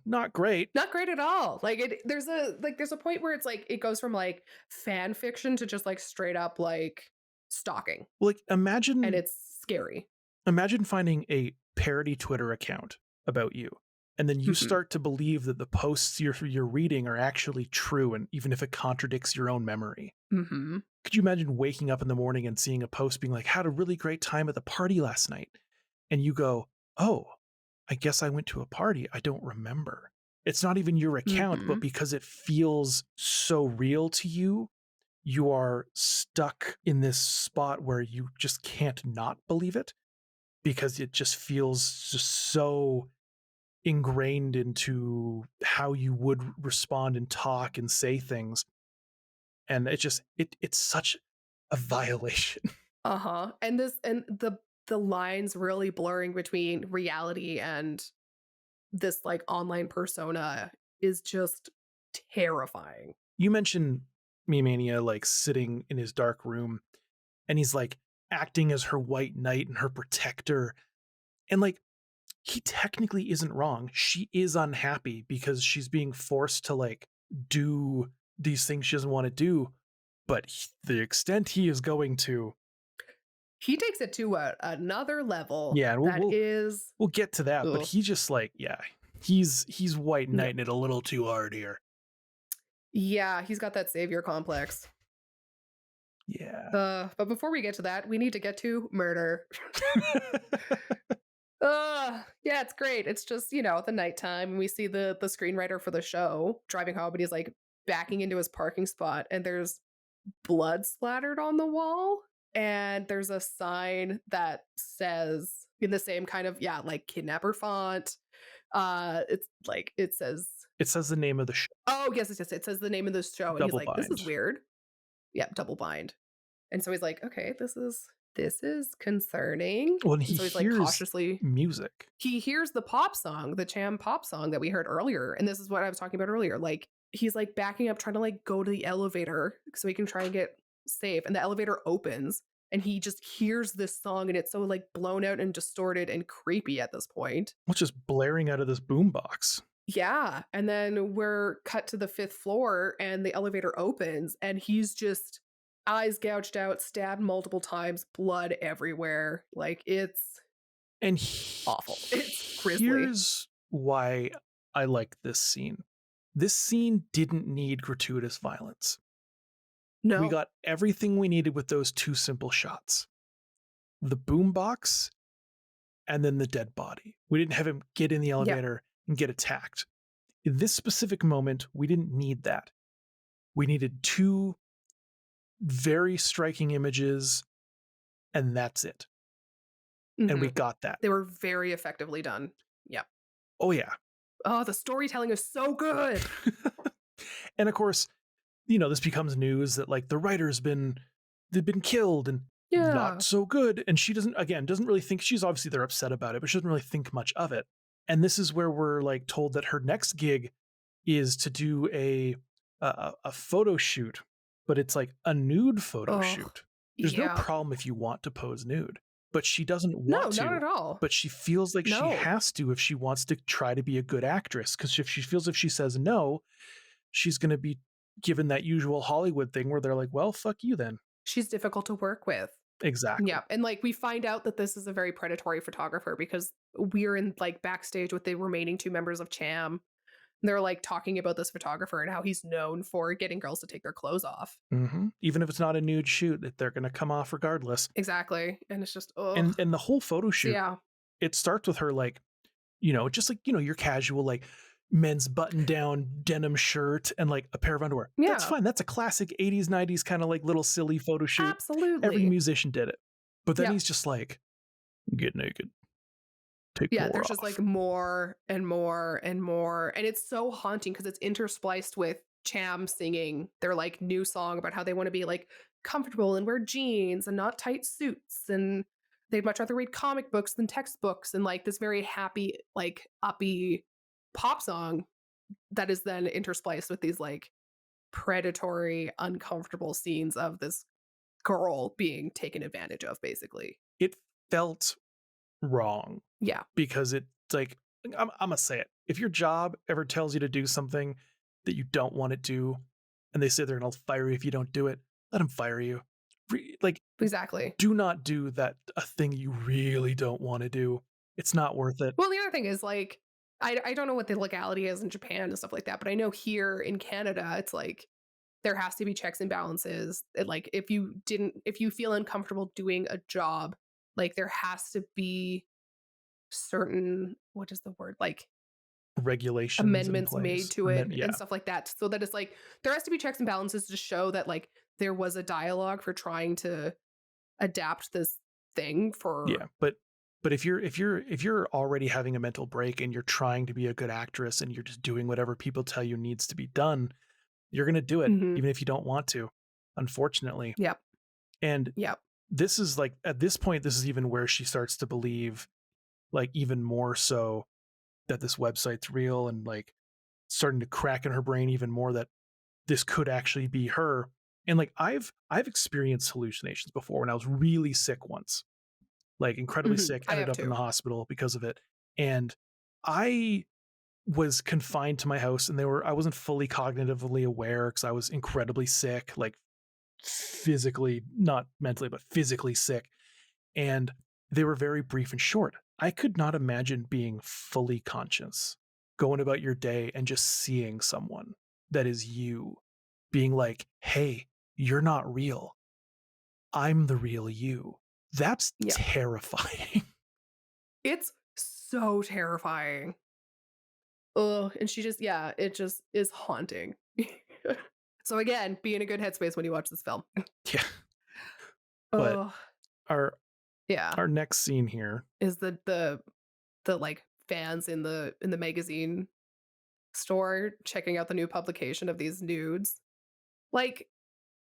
Speaker 1: not great.
Speaker 2: Not great at all. Like there's a point where it's like it goes from like fan fiction to just like straight up like stalking.
Speaker 1: Like
Speaker 2: And
Speaker 1: imagine
Speaker 2: it's scary.
Speaker 1: imagine finding a parody Twitter account about you, and then you
Speaker 2: Mhm.
Speaker 1: start to believe that the posts you're reading are actually true, and even if it contradicts your own memory.
Speaker 2: Mhm.
Speaker 1: Could you imagine waking up in the morning and seeing a post being like, had a really great time at the party last night? And you go, oh, I guess I went to a party. I don't remember. It's not even your account, but
Speaker 2: Mhm.
Speaker 1: because it feels so real to you, you are stuck in this spot where you just can't not believe it because it just feels just so ingrained into how you would respond and talk and say things. And it's such a violation.
Speaker 2: Uh-huh. And the lines really blurring between reality and this like online persona is just terrifying.
Speaker 1: You mentioned Mimania like sitting in his dark room and he's like acting as her white knight and her protector. And like he technically isn't wrong. She is unhappy because she's being forced to like do these things she doesn't want to do. But the extent he is going to,
Speaker 2: He takes it to another level
Speaker 1: yeah, and we'll,
Speaker 2: that
Speaker 1: we'll
Speaker 2: is
Speaker 1: we'll get to that. But
Speaker 2: ugh,
Speaker 1: he just like, yeah, he's white
Speaker 2: no.
Speaker 1: knighting it a little too hard here.
Speaker 2: Yeah, he's got that savior complex.
Speaker 1: Yeah.
Speaker 2: But before we get to that, we need to get to murder. Yeah, it's great. It's just, the nighttime and we see the screenwriter for the show driving home and he's like backing into his parking spot and there's blood splattered on the wall and there's a sign that says in the same kind of like kidnapper font. It's like it says
Speaker 1: It says the name of the show,
Speaker 2: oh yes, it says the name of the show and he's
Speaker 1: Double
Speaker 2: like this is
Speaker 1: Bind.
Speaker 2: weird. Yeah, double bind. And so he's like, okay, this is concerning.
Speaker 1: When he
Speaker 2: And so he's like
Speaker 1: hears
Speaker 2: cautiously
Speaker 1: music,
Speaker 2: he hears the pop song, the Cham pop song that we heard earlier. And this is what I was talking about earlier. Like he's like backing up, trying to like go to the elevator so he can try and get safe. And the elevator opens and he just hears this song and it's so like blown out and distorted and creepy at this point.
Speaker 1: which is blaring out of this boombox.
Speaker 2: Yeah. And then we're cut to the fifth floor and the elevator opens and he's just eyes gouged out, stabbed multiple times, blood everywhere. Like it's
Speaker 1: And
Speaker 2: awful. It's grisly.
Speaker 1: here's why I like this scene. This scene didn't need gratuitous violence.
Speaker 2: No.
Speaker 1: We got everything we needed with those two simple shots. The boombox and then the dead body. We didn't have him get in the elevator and get attacked. In this specific moment, we didn't need that. We needed two very striking images, and that's it. And we
Speaker 2: Mhm.
Speaker 1: got that.
Speaker 2: They were very effectively done. Yep.
Speaker 1: Oh, yeah.
Speaker 2: Oh, the storytelling is so good.
Speaker 1: And of course, this becomes news that like the writer's they've been killed and
Speaker 2: Yeah.
Speaker 1: not so good. And she doesn't really think, she's obviously they're upset about it, but she doesn't really think much of it. And this is where we're like told that her next gig is to do a photo shoot, but it's like a nude photo
Speaker 2: Oh,
Speaker 1: shoot. There's no
Speaker 2: yeah.
Speaker 1: problem if you want to pose nude, but she doesn't
Speaker 2: No,
Speaker 1: want
Speaker 2: not
Speaker 1: to.
Speaker 2: at all.
Speaker 1: But she feels like she
Speaker 2: No.
Speaker 1: has to if she wants to try to be a good actress. Because if she feels if she says no, she's going to be given that usual Hollywood thing where they're like, well, fuck you then.
Speaker 2: She's difficult to work with.
Speaker 1: Exactly.
Speaker 2: Yeah. And like we find out that this is a very predatory photographer because we're in like backstage with the remaining two members of Cham. And they're like talking about this photographer and how he's known for getting girls to take their clothes off.
Speaker 1: Mm-hmm. Even if it's not a nude shoot, they're going to come off regardless.
Speaker 2: Exactly. And it's just, oh.
Speaker 1: And the whole photo shoot,
Speaker 2: Yeah.
Speaker 1: it starts with her like, just like, your casual like men's button down denim shirt and like a pair of underwear.
Speaker 2: Yeah.
Speaker 1: That's fine. That's a classic 80s, 90s kind of like little silly photo shoot.
Speaker 2: Absolutely.
Speaker 1: Every musician did it. But then
Speaker 2: Yep.
Speaker 1: he's just like, get naked. Take
Speaker 2: Yeah,
Speaker 1: more
Speaker 2: there's
Speaker 1: off.
Speaker 2: just like more and more and more. And it's so haunting because it's interspliced with Cham singing their like new song about how they want to be like comfortable and wear jeans and not tight suits. And they'd much rather read comic books than textbooks and like this very happy, like uppy pop song that is then interspliced with these like predatory, uncomfortable scenes of this girl being taken advantage of, basically.
Speaker 1: It felt wrong
Speaker 2: Yeah.
Speaker 1: because it's like, I'm gonna say it. If your job ever tells you to do something that you don't want to do, and they say they're gonna fire you if you don't do it, let them fire you. Like,
Speaker 2: Exactly.
Speaker 1: do not do that a thing you really don't want to do. It's not worth it.
Speaker 2: Well, the other thing is like, I don't know what the legality is in Japan and stuff like that, but I know here in Canada, it's like there has to be checks and balances. Like if you feel uncomfortable doing a job, like there has to be certain, what is the word? Like
Speaker 1: Regulations in
Speaker 2: amendments
Speaker 1: place.
Speaker 2: made to it
Speaker 1: Yeah.
Speaker 2: and stuff like that. So that it's like there has to be checks and balances to show that like there was a dialogue for trying to adapt this thing for
Speaker 1: Yeah, but if you're already having a mental break and you're trying to be a good actress and you're just doing whatever people tell you needs to be done, you're going to do it
Speaker 2: Mhm.
Speaker 1: even if you don't want to, unfortunately.
Speaker 2: Yep.
Speaker 1: And
Speaker 2: Yep.
Speaker 1: this is like, at this point, this is even where she starts to believe, like, even more so, that this website's real, and like starting to crack in her brain even more that this could actually be her. And like I've experienced hallucinations before when I was really sick once, like incredibly
Speaker 2: Mhm.
Speaker 1: sick,
Speaker 2: I
Speaker 1: ended
Speaker 2: have
Speaker 1: up in the
Speaker 2: too.
Speaker 1: hospital because of it. And I was confined to my house, and I wasn't fully cognitively aware because I was incredibly sick, like physically, not mentally, but physically sick. And they were very brief and short. I could not imagine being fully conscious, going about your day and just seeing someone that is you, being like, hey, you're not real. I'm the real you. That's
Speaker 2: Yeah.
Speaker 1: terrifying.
Speaker 2: It's so terrifying. Ugh, and she just yeah, it just is haunting. So again, be in a good headspace when you watch this film.
Speaker 1: Yeah. But
Speaker 2: Oh,
Speaker 1: our
Speaker 2: yeah.
Speaker 1: our next scene here.
Speaker 2: Is the like fans in the magazine store checking out the new publication of these nudes. Like,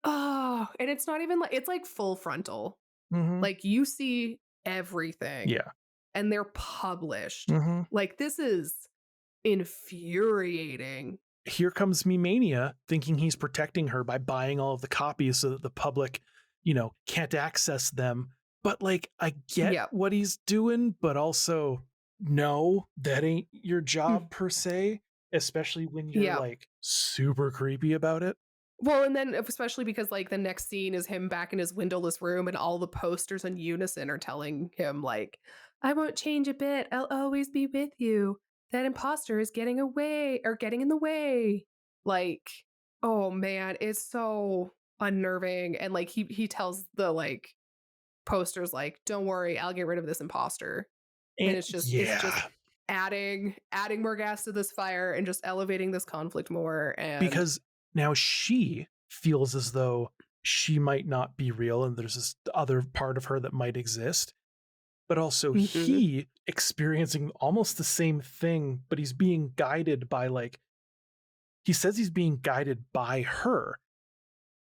Speaker 2: oh, and it's not even like it's like full frontal.
Speaker 1: Mhm.
Speaker 2: Like you see everything
Speaker 1: Yeah.
Speaker 2: and they're published.
Speaker 1: Mhm.
Speaker 2: Like this is infuriating.
Speaker 1: Here comes me mania thinking he's protecting her by buying all of the copies so that the public, can't access them. But like, I get
Speaker 2: Yep.
Speaker 1: what he's doing, but also, no, that ain't your
Speaker 2: Mm.
Speaker 1: job per se, especially when you're
Speaker 2: Yep.
Speaker 1: like super creepy about it.
Speaker 2: Well, and then especially because like the next scene is him back in his windowless room and all the posters in unison are telling him like, "I won't change a bit. I'll always be with you. That imposter is getting away or getting in the way." Like, oh man, it's so unnerving. And like he tells the like posters like, "Don't worry, I'll get rid of this imposter." And
Speaker 1: And
Speaker 2: it's just
Speaker 1: yeah,
Speaker 2: adding more gas to this fire and just elevating this conflict more and
Speaker 1: because now she feels as though she might not be real and there's this other part of her that might exist, but also
Speaker 2: Mhm.
Speaker 1: he experiencing almost the same thing, but he's being guided by like, he says he's being guided by her,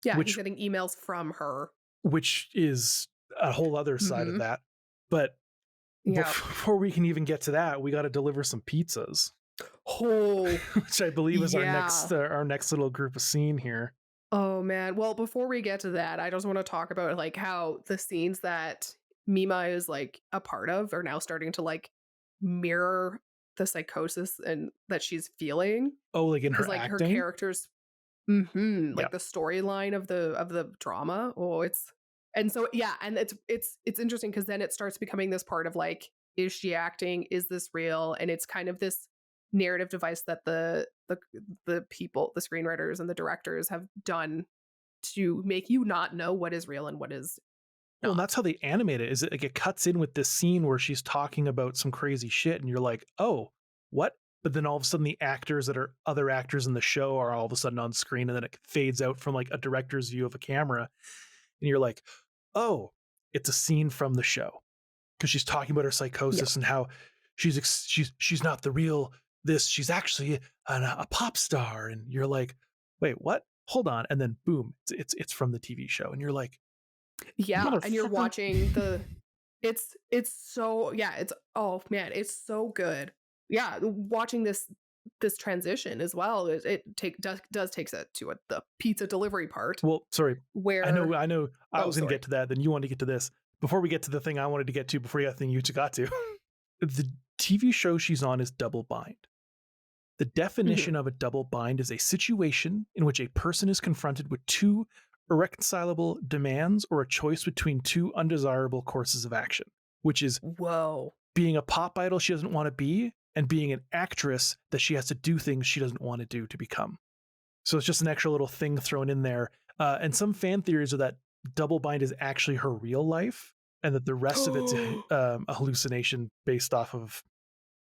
Speaker 2: Yeah, he's
Speaker 1: which
Speaker 2: getting emails from her.
Speaker 1: which is a whole other side of
Speaker 2: Mhm.
Speaker 1: that. But
Speaker 2: Yep.
Speaker 1: before we can even get to that, we got to deliver some pizzas,
Speaker 2: Oh,
Speaker 1: which I believe is
Speaker 2: yeah.
Speaker 1: our next little group of scene here.
Speaker 2: Oh, man. Well, before we get to that, I just wanna talk about, like, how the scenes that Mima is, like, a part of are now starting to, like, mirror the psychosis and that she's feeling.
Speaker 1: Oh, like in
Speaker 2: Because
Speaker 1: her
Speaker 2: like, her
Speaker 1: acting.
Speaker 2: character's
Speaker 1: Yeah.
Speaker 2: like, the storyline of the drama. Oh, it's and so yeah, and it's interesting because then it starts becoming this part of, like, is she acting? Is this real? And it's kind of this narrative device that the people, the screenwriters and the directors have done to make you not know what is real and what is
Speaker 1: Well, and that's
Speaker 2: not.
Speaker 1: how they animate it. Is it like it cuts in with this scene where she's talking about some crazy shit, and you're like, oh, what? But then all of a sudden, the actors that are other actors in the show are all of a sudden on screen, and then it fades out from like a director's view of a camera, and you're like, oh, it's a scene from the show because she's talking about her
Speaker 2: Yeah.
Speaker 1: psychosis and how she's not the real this. She's actually a pop star, and you're like, wait, what? Hold on, and then boom, it's from the TV show, and you're like,
Speaker 2: Yeah, and you're
Speaker 1: motherfucker.
Speaker 2: watching the it's so yeah, it's oh man, it's so good. Yeah, watching this transition as well, it does takes it to the pizza delivery part
Speaker 1: Well, sorry.
Speaker 2: where
Speaker 1: I know. I
Speaker 2: oh,
Speaker 1: was going to
Speaker 2: sorry.
Speaker 1: get to that. Then you wanted to get to this. Before we get to the thing I wanted to get to, before you got the thing you got to, the TV show she's on is double bind. The
Speaker 2: Mhm.
Speaker 1: definition of a double bind is a situation in which a person is confronted with two irreconcilable demands or a choice between two undesirable courses of action, which is
Speaker 2: Whoa.
Speaker 1: being a pop idol she doesn't want to be and being an actress that she has to do things she doesn't want to do to become. So it's just an extra little thing thrown in there. And some fan theories are that double bind is actually her real life, and that the rest of it's a hallucination based off of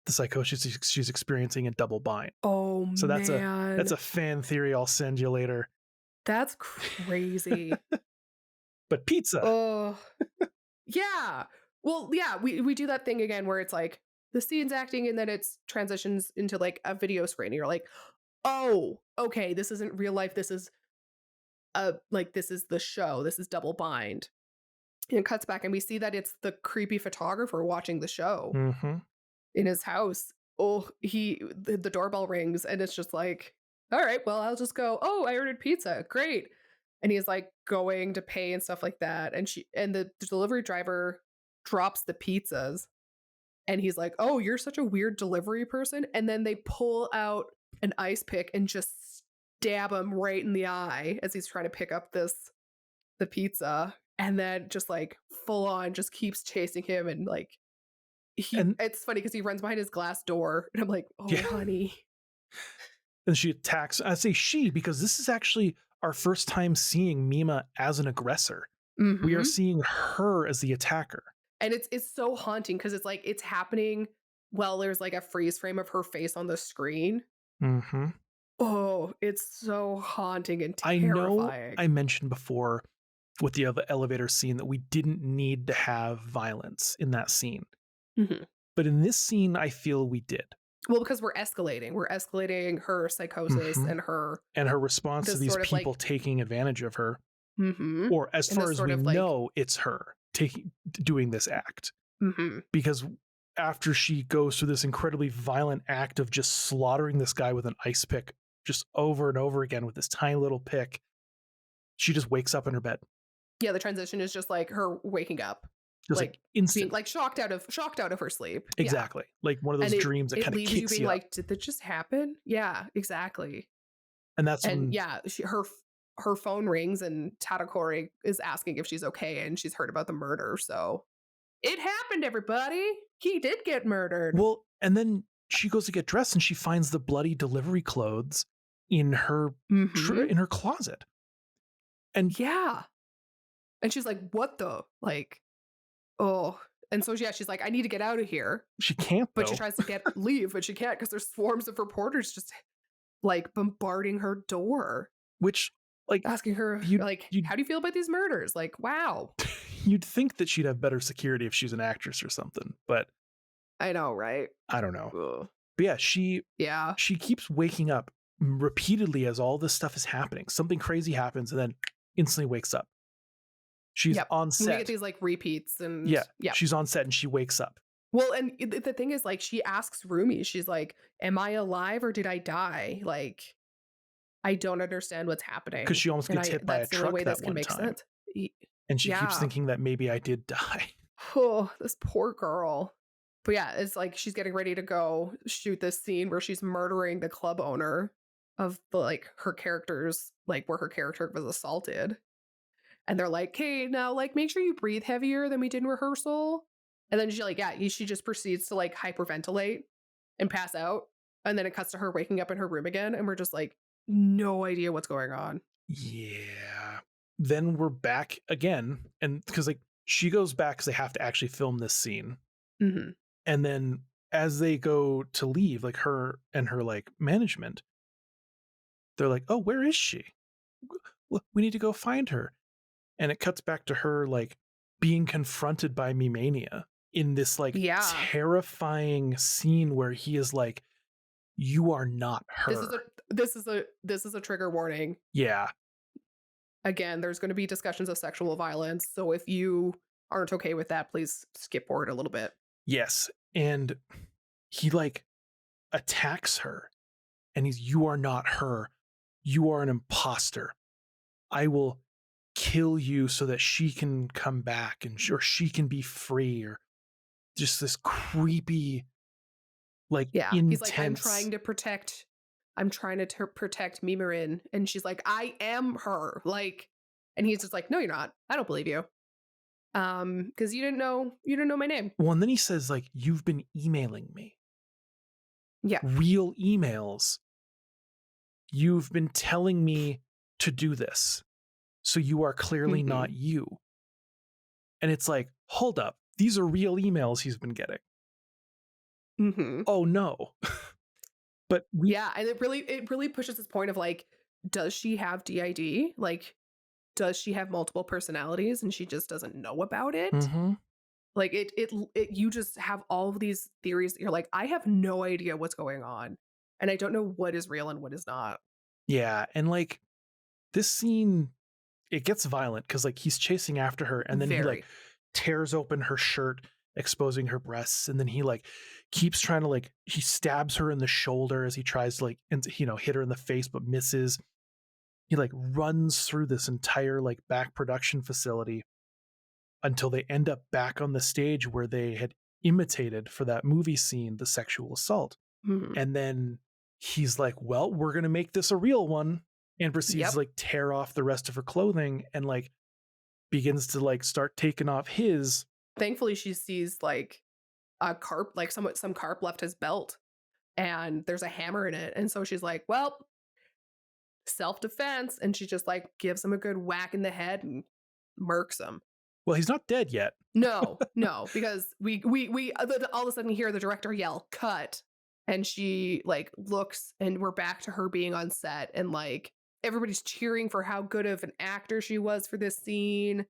Speaker 1: the psychosis she's experiencing in double bind.
Speaker 2: Oh
Speaker 1: So that's
Speaker 2: man.
Speaker 1: a fan theory I'll send you later.
Speaker 2: That's crazy.
Speaker 1: But pizza.
Speaker 2: Oh. Yeah. Well, yeah, we do that thing again where it's like the scene's acting and then it's transitions into like a video screen. And you're like, oh, okay, this isn't real life. This is like this is the show. This is double bind. And it cuts back and we see that it's the creepy photographer watching the show
Speaker 1: Mm-hmm.
Speaker 2: in his house. Oh, the doorbell rings and it's just like, all right, well, I'll just go, oh, I ordered pizza. Great. And he's like going to pay and stuff like that. And the delivery driver drops the pizzas and he's like, oh, you're such a weird delivery person. And then they pull out an ice pick and just stab him right in the eye as he's trying to pick up the pizza. And then just like full on just keeps chasing him and like
Speaker 1: And
Speaker 2: it's funny because he runs behind his glass door and I'm like, oh
Speaker 1: yeah,
Speaker 2: honey.
Speaker 1: and she attacks. I say she because this is actually our first time seeing Mima as an aggressor. We are
Speaker 2: Hmm.
Speaker 1: seeing her as the attacker.
Speaker 2: And it's so haunting because it's like it's happening while there's like a freeze frame of her face on the screen.
Speaker 1: Mm-hmm.
Speaker 2: Oh, it's so haunting and
Speaker 1: I know
Speaker 2: terrifying.
Speaker 1: I mentioned before with the other elevator scene that we didn't need to have violence in that scene.
Speaker 2: Mhm.
Speaker 1: But in this scene, I feel we did.
Speaker 2: Well, because we're escalating. We're escalating her psychosis
Speaker 1: Mhm.
Speaker 2: and her
Speaker 1: And her response to
Speaker 2: this
Speaker 1: these
Speaker 2: sort of
Speaker 1: people
Speaker 2: like
Speaker 1: taking advantage of her,
Speaker 2: mhm.
Speaker 1: or as
Speaker 2: And
Speaker 1: far
Speaker 2: this
Speaker 1: as
Speaker 2: sort
Speaker 1: we
Speaker 2: of like
Speaker 1: know, it's her doing this act.
Speaker 2: mhm.
Speaker 1: Because after she goes through this incredibly violent act of just slaughtering this guy with an ice pick just over and over again with this tiny little pick, she just wakes up in her bed.
Speaker 2: Yeah, the transition is just like her waking up,
Speaker 1: Just like
Speaker 2: like being
Speaker 1: instant.
Speaker 2: like shocked out of her sleep. Yeah.
Speaker 1: Exactly. Like one of
Speaker 2: And
Speaker 1: those dreams that
Speaker 2: it
Speaker 1: kind of
Speaker 2: leaves you
Speaker 1: kicks
Speaker 2: being
Speaker 1: you up.
Speaker 2: like, did that just happen? Yeah, exactly.
Speaker 1: And that's
Speaker 2: And
Speaker 1: when
Speaker 2: yeah, her phone rings and Tadakori is asking if she's okay and she's heard about the murder. So it happened, everybody. He did get murdered.
Speaker 1: well, and then she goes to get dressed and she finds the bloody delivery clothes in her
Speaker 2: Hmm.
Speaker 1: in her closet. And
Speaker 2: Yeah. And she's like, what the? Like, oh. And so yeah, she's like, I need to get out of here.
Speaker 1: she can't
Speaker 2: But she
Speaker 1: though,
Speaker 2: tries to leave, but she can't because there's swarms of reporters just like bombarding her door,
Speaker 1: which like
Speaker 2: asking her,
Speaker 1: you'd
Speaker 2: like,
Speaker 1: you'd
Speaker 2: how do you feel about these murders? Like, wow.
Speaker 1: you'd think that she'd have better security if she's an actress or something, but
Speaker 2: I know, right?
Speaker 1: I don't know.
Speaker 2: Ugh.
Speaker 1: But yeah,
Speaker 2: Yeah.
Speaker 1: she keeps waking up repeatedly as all this stuff is happening. Something crazy happens and then instantly wakes up. She's
Speaker 2: Yep.
Speaker 1: on
Speaker 2: And we get
Speaker 1: set.
Speaker 2: these like repeats and
Speaker 1: Yeah,
Speaker 2: yeah.
Speaker 1: she's on set and she wakes up
Speaker 2: Well, and the thing is, like, she asks Rumi, she's like, am I alive or did I die? Like, I don't understand what's
Speaker 1: because
Speaker 2: happening.
Speaker 1: she almost
Speaker 2: And
Speaker 1: gets hit by a
Speaker 2: that's the only
Speaker 1: truck
Speaker 2: way this
Speaker 1: that
Speaker 2: can
Speaker 1: one
Speaker 2: make
Speaker 1: time.
Speaker 2: sense. Y-
Speaker 1: And she keeps
Speaker 2: Yeah.
Speaker 1: thinking that maybe I did die.
Speaker 2: Oh, this poor girl. But yeah, it's like she's getting ready to go shoot this scene where she's murdering the club owner of the like her character's like where her character was assaulted. And they're like, "Hey, now like make sure you breathe heavier than we did in rehearsal." And then she like, yeah, she just proceeds to like hyperventilate and pass out. And then it cuts to her waking up in her room again, and we're just like, no idea what's going on.
Speaker 1: Yeah. Then we're back again. And because like she goes back because they have to actually film this scene.
Speaker 2: Hmm.
Speaker 1: And then as they go to leave, like her and her like management, they're like, oh, where is she? We need to go find her. And it cuts back to her like being confronted by Mimania in this like
Speaker 2: Yeah,
Speaker 1: terrifying scene where he is like, you are not
Speaker 2: this is
Speaker 1: her.
Speaker 2: a trigger warning.
Speaker 1: Yeah.
Speaker 2: Again, there's going to be discussions of sexual violence. So if you aren't okay with that, please skip forward a little bit.
Speaker 1: Yes. And he like attacks her and you are not her. You are an imposter. I will kill you so that she can come back and or she can be free, or just this creepy, like
Speaker 2: Yeah, he's like,
Speaker 1: intense.
Speaker 2: I'm trying to protect Mimarin, and she's like, I am her, like, and he's just like, no, you're not. I don't believe you, because you didn't know my name.
Speaker 1: Well, and then he says, like, you've been emailing me.
Speaker 2: Yeah.
Speaker 1: Real emails. You've been telling me to do this. So you are clearly
Speaker 2: Hmm.
Speaker 1: not you. And it's like, hold up. These are real emails he's been getting.
Speaker 2: Hmm.
Speaker 1: Oh no. But we
Speaker 2: Yeah, and it really pushes this point of like, does she have DID? Like, does she have multiple personalities and she just doesn't know about it?
Speaker 1: Mhm.
Speaker 2: Like it you just have all of these theories that you're like, I have no idea what's going on. And I don't know what is real and what is not.
Speaker 1: Yeah, and like this scene it gets violent because like he's chasing after her, and then he like
Speaker 2: Very.
Speaker 1: tears open her shirt, exposing her breasts, and then he like keeps trying to like he stabs her in the shoulder as he tries to like hit her in the face but misses. He like runs through this entire like back production facility until they end up back on the stage where they had imitated for that movie scene the sexual assault.
Speaker 2: Mhm.
Speaker 1: And then he's like, well, we're going to make this a real one, and proceeds to
Speaker 2: Yep.
Speaker 1: like tear off the rest of her clothing and like begins to like start taking off his.
Speaker 2: Thankfully, she sees like a carp, like some carp left his belt, and there's a hammer in it, and so she's like, "Well, self defense," and she just like gives him a good whack in the head and murks him.
Speaker 1: Well, he's not dead yet.
Speaker 2: No, no, because we all of a sudden hear the director yell cut, and she like looks, and we're back to her being on set, and like everybody's cheering for how good of an actor she was for this scene,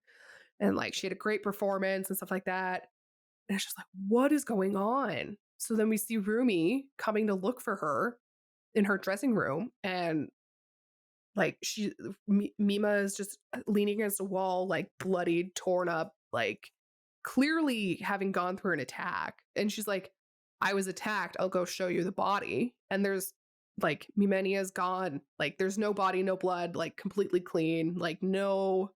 Speaker 2: and like she had a great performance and stuff like that. And it's just like, what is going on? So then we see Rumi coming to look for her in her dressing room, and like Mima is just leaning against a wall, like bloodied, torn up, like clearly having gone through an attack. And she's like, I was attacked. I'll go show you the body. And there's like Mimenia's gone. Like there's no body, no blood, like completely clean. Like no,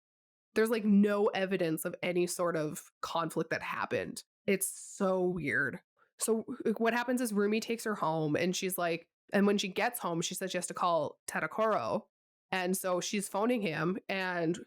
Speaker 2: there's like no evidence of any sort of conflict that happened. It's so weird. So what happens is Rumi takes her home, and she's like, and when she gets home, she says she has to call Tadakoro. And so she's phoning him, and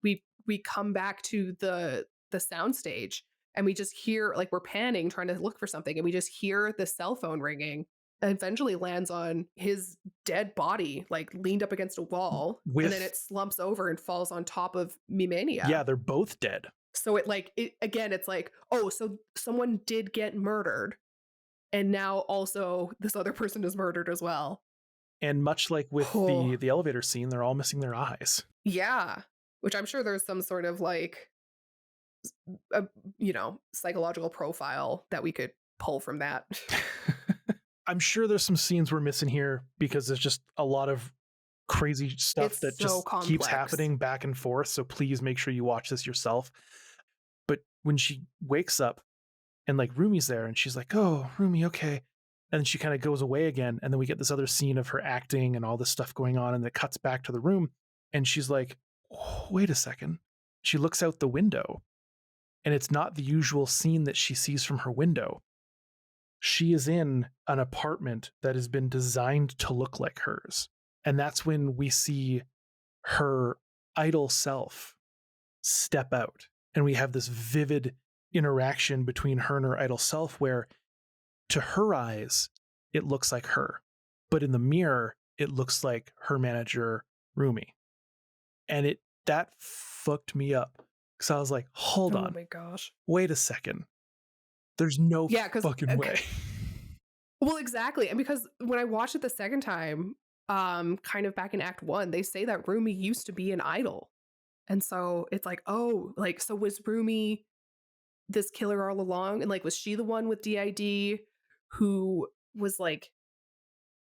Speaker 2: we come back to the soundstage, and we just hear like we're panning trying to look for something, and we just hear the cell phone ringing, and eventually lands on his dead body, like leaned up against a wall, and then
Speaker 1: With,
Speaker 2: it slumps over and falls on top of
Speaker 1: yeah,
Speaker 2: Mimania.
Speaker 1: they're both dead.
Speaker 2: So it like it again, it's like, oh, so someone did get murdered, and now also this other person is murdered as well.
Speaker 1: And much like with
Speaker 2: Oh,
Speaker 1: the elevator scene, they're all missing their eyes.
Speaker 2: yeah. Which I'm sure there's some sort of like a, psychological profile that we could pull from that.
Speaker 1: I'm sure there's some scenes we're missing here because there's just a lot of crazy stuff
Speaker 2: It's
Speaker 1: that
Speaker 2: so
Speaker 1: just keeps
Speaker 2: complex.
Speaker 1: happening back and forth. So please make sure you watch this yourself. But when she wakes up and like Rumi's there and she's like, oh, Rumi, okay. And then she kind of goes away again. And then we get this other scene of her acting and all this stuff going on. And it cuts back to the room. And she's like, oh, wait a second. She looks out the window, and it's not the usual scene that she sees from her window. She is in an apartment that has been designed to look like hers. And that's when we see her idol self step out. And we have this vivid interaction between her and her idol self where to her eyes, it looks like her. But in the mirror, it looks like her manager, Rumi. And that fucked me up. Because I was like, hold
Speaker 2: Oh
Speaker 1: on,
Speaker 2: my gosh.
Speaker 1: wait a second. There's no
Speaker 2: Yeah, because
Speaker 1: fucking way.
Speaker 2: well, exactly. And because when I watched it the second time, kind of back in Act One, they say that Rumi used to be an idol. And so it's like, oh, like, so was Rumi this killer all along? And like, was she the one with DID who was like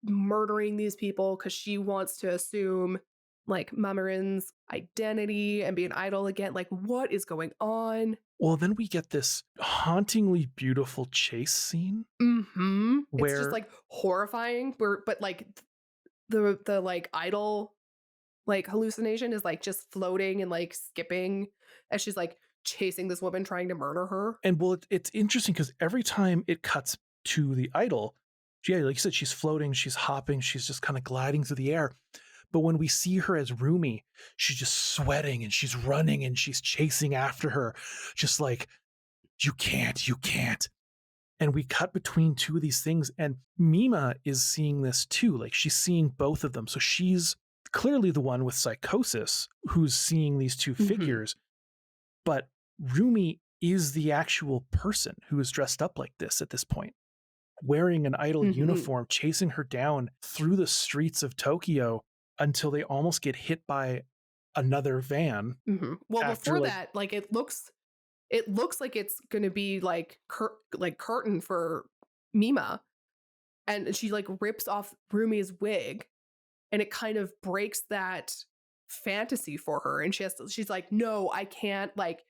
Speaker 2: murdering these people because she wants to assume like Mamarin's identity and be an idol again? Like, what is going on?
Speaker 1: Well, then we get this hauntingly beautiful chase scene
Speaker 2: Mm-hmm. It's just
Speaker 1: where,
Speaker 2: like horrifying. But like the like idol like hallucination is like just floating and like skipping as she's like chasing this woman trying to murder her.
Speaker 1: and well, it's interesting because every time it cuts to the idol, yeah, like you said, she's floating, she's hopping, she's just kind of gliding through the air. But when we see her as Rumi, she's just sweating and she's running and she's chasing after her, just like, you can't, you can't. And we cut between two of these things, and Mima is seeing this too. Like she's seeing both of them. So she's clearly the one with psychosis who's seeing these two
Speaker 2: Mm-hmm.
Speaker 1: figures, but Rumi is the actual person who is dressed up like this at this point, wearing an idol
Speaker 2: Mm-hmm.
Speaker 1: uniform, chasing her down through the streets of Tokyo until they almost get hit by another van
Speaker 2: Mm-hmm. Well,
Speaker 1: after
Speaker 2: before
Speaker 1: like,
Speaker 2: that, like it looks like it's gonna be like like curtain for Mima, and she like rips off Rumi's wig, and it kind of breaks that fantasy for her, and she's like, no, I can't, like,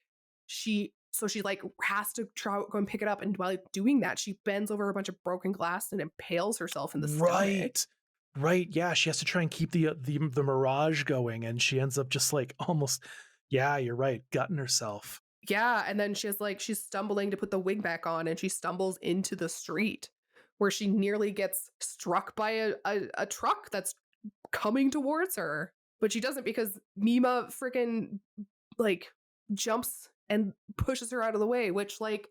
Speaker 2: she like has to try go and pick it up, and while doing that, she bends over a bunch of broken glass and impales herself in the stomach.
Speaker 1: Right. Right. Yeah. She has to try and keep the mirage going, and she ends up just like almost, yeah, you're right, gutting herself.
Speaker 2: Yeah, and then she's stumbling to put the wig back on, and she stumbles into the street where she nearly gets struck by a truck that's coming towards her. But she doesn't, because Mima freaking like jumps and pushes her out of the way, which, like,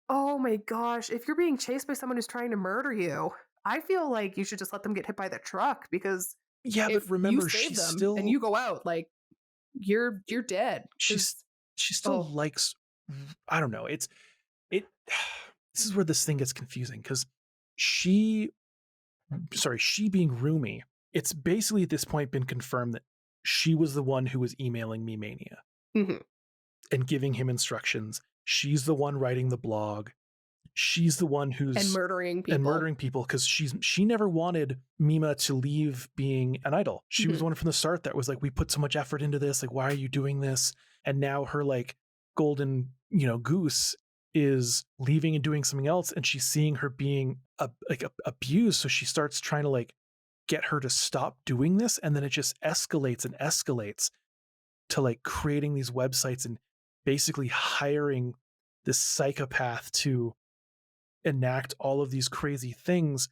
Speaker 2: oh my gosh, if you're being chased by someone who's trying to murder you, I feel like you should just let them get hit by the truck, because
Speaker 1: Yeah, but
Speaker 2: if you
Speaker 1: remember,
Speaker 2: save them and you go out, like, you're dead.
Speaker 1: she's
Speaker 2: Because
Speaker 1: she still
Speaker 2: oh,
Speaker 1: likes, I don't know. It this is where this thing gets confusing, because she she being Rumi, it's basically at this point been confirmed that she was the one who was emailing Me Mania
Speaker 2: mhm,
Speaker 1: and giving him instructions. She's the one writing the blog. She's the one
Speaker 2: and
Speaker 1: who's
Speaker 2: murdering
Speaker 1: and
Speaker 2: people.
Speaker 1: murdering people, because she never wanted Mima to leave being an idol. She was
Speaker 2: Mhm.
Speaker 1: the one from the start that was like, we put so much effort into this, like, why are you doing this? And now her like golden, goose is leaving and doing something else, and she's seeing her being abused, so she starts trying to like get her to stop doing this, and then it just escalates and escalates to like creating these websites and basically hiring this psychopath to enact all of these crazy things.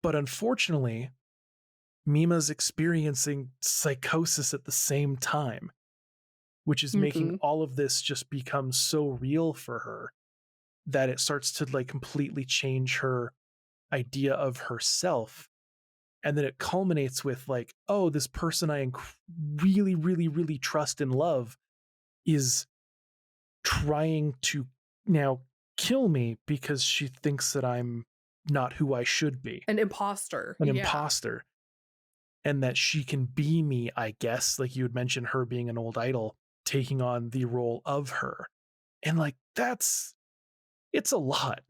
Speaker 1: But unfortunately, Mima's experiencing psychosis at the same time, which is making
Speaker 2: Mhm.
Speaker 1: all of this just become so real for her that it starts to like completely change her idea of herself. And then it culminates with like, oh, this person I really, really, really trust and love is trying to now kill me because she thinks that I'm not who I should be,
Speaker 2: An imposter.
Speaker 1: an
Speaker 2: Yeah.
Speaker 1: imposter, and that she can be me, I guess. Like you had mentioned, her being an old idol, taking on the role of her. And like, it's a lot.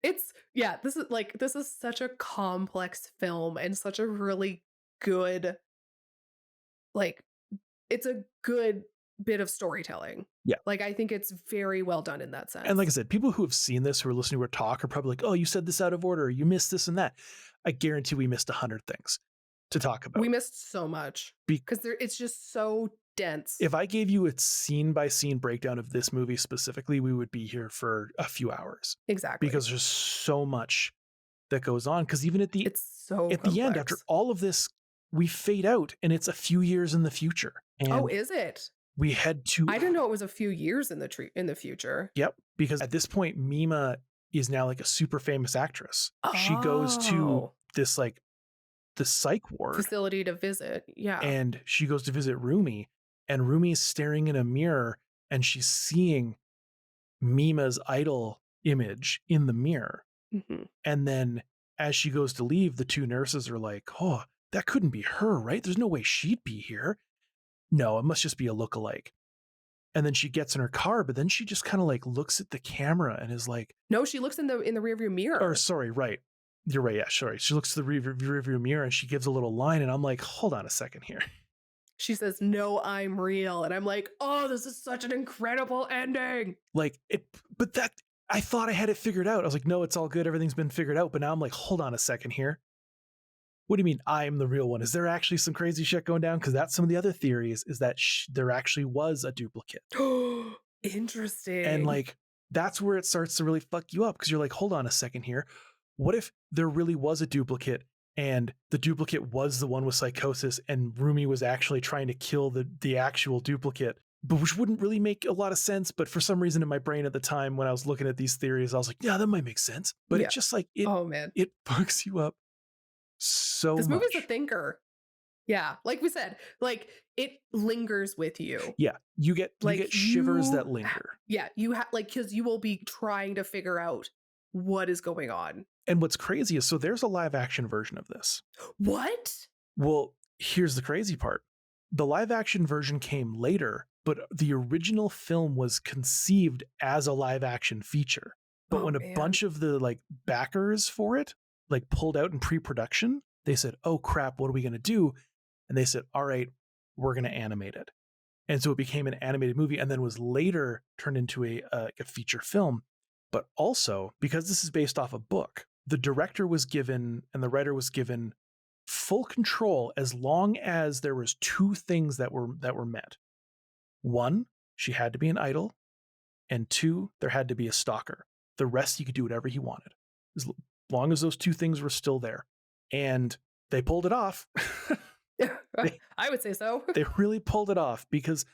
Speaker 2: It's yeah, this is such a complex film and such a really good, like, it's a good bit of storytelling.
Speaker 1: Yeah.
Speaker 2: Like, I think it's very well done in that
Speaker 1: And like I
Speaker 2: sense.
Speaker 1: said, people who have seen this, who are listening to her talk, are probably like, oh, you said this out of order. You missed this and that. I guarantee we missed 100 things to talk
Speaker 2: We
Speaker 1: about.
Speaker 2: missed so much
Speaker 1: Be-
Speaker 2: because it's just so dense.
Speaker 1: if I gave you a scene by scene breakdown of this movie specifically, we would be here for a few hours,
Speaker 2: Exactly.
Speaker 1: because there's so much that goes on. Because even
Speaker 2: It's so
Speaker 1: at the end, after
Speaker 2: complex.
Speaker 1: all of this, we fade out and it's a few years in the future,
Speaker 2: Oh,
Speaker 1: and
Speaker 2: is it?
Speaker 1: we head to,
Speaker 2: I didn't know it was a few years in the future.
Speaker 1: yep, because at this point Mima is now like a super famous actress. She goes to
Speaker 2: Oh,
Speaker 1: this like the psych ward,
Speaker 2: facility to visit. Yeah.
Speaker 1: and she goes to visit Rumi, and Rumi's staring in a mirror, and she's seeing Mima's idol image in the mirror.
Speaker 2: Mhm.
Speaker 1: And then as she goes to leave, the two nurses are like, oh, that couldn't be her, right? There's no way she'd be here. No, it must just be a lookalike. And then she gets in her car, but then she just kind of like looks at the camera and is like,
Speaker 2: No, she looks in the rearview
Speaker 1: or
Speaker 2: mirror.
Speaker 1: sorry, right. You're right. Yeah, sorry. She looks to the rearview mirror and she gives a little line. And I'm like, hold on a second here.
Speaker 2: She says, "No, I'm real." And I'm like, "Oh, this is such an incredible ending."
Speaker 1: Like it, but that, I thought I had it figured out. I was like, no, it's all good. Everything's been figured out. But now I'm like, hold on a second here. What do you mean I'm the real one? Is there actually some crazy shit going down? Because that's some of the other theories, is that there actually was a duplicate. And
Speaker 2: Interesting.
Speaker 1: like, that's where it starts to really fuck you up, because you're like, hold on a second here. What if there really was a duplicate, and the duplicate was the one with psychosis, and Rumi was actually trying to kill the actual duplicate? But which wouldn't really make a lot of sense. But for some reason in my brain at the time when I was looking at these theories, I was like, yeah, that might make sense. But it
Speaker 2: Yeah.
Speaker 1: just like
Speaker 2: Oh man.
Speaker 1: it fucks you up so
Speaker 2: This movie's a
Speaker 1: much.
Speaker 2: thinker. Yeah, like we said, like, it lingers with you.
Speaker 1: Yeah, you get
Speaker 2: Like,
Speaker 1: shivers that linger.
Speaker 2: yeah, you have, like, because you will be trying to figure out what is going on.
Speaker 1: And what's crazy is, so there's a live action version of this.
Speaker 2: What?
Speaker 1: Well, here's the crazy part. The live action version came later, but the original film was conceived as a live action feature. But
Speaker 2: Oh
Speaker 1: when a
Speaker 2: man.
Speaker 1: bunch of the like backers for it like pulled out in pre-production, they said, "Oh crap, what are we going to do?" And they said, all right, we're going to animate it. And so it became an animated movie and then was later turned into a feature film. But also, because this is based off a book, the director was given and the writer was given full control as long as there was two things that were met. One, she had to be an idol, and two, there had to be a stalker. The rest, he could do whatever he wanted, as long as those two things were still there. And they pulled it off.
Speaker 2: I would say so.
Speaker 1: They really pulled it off because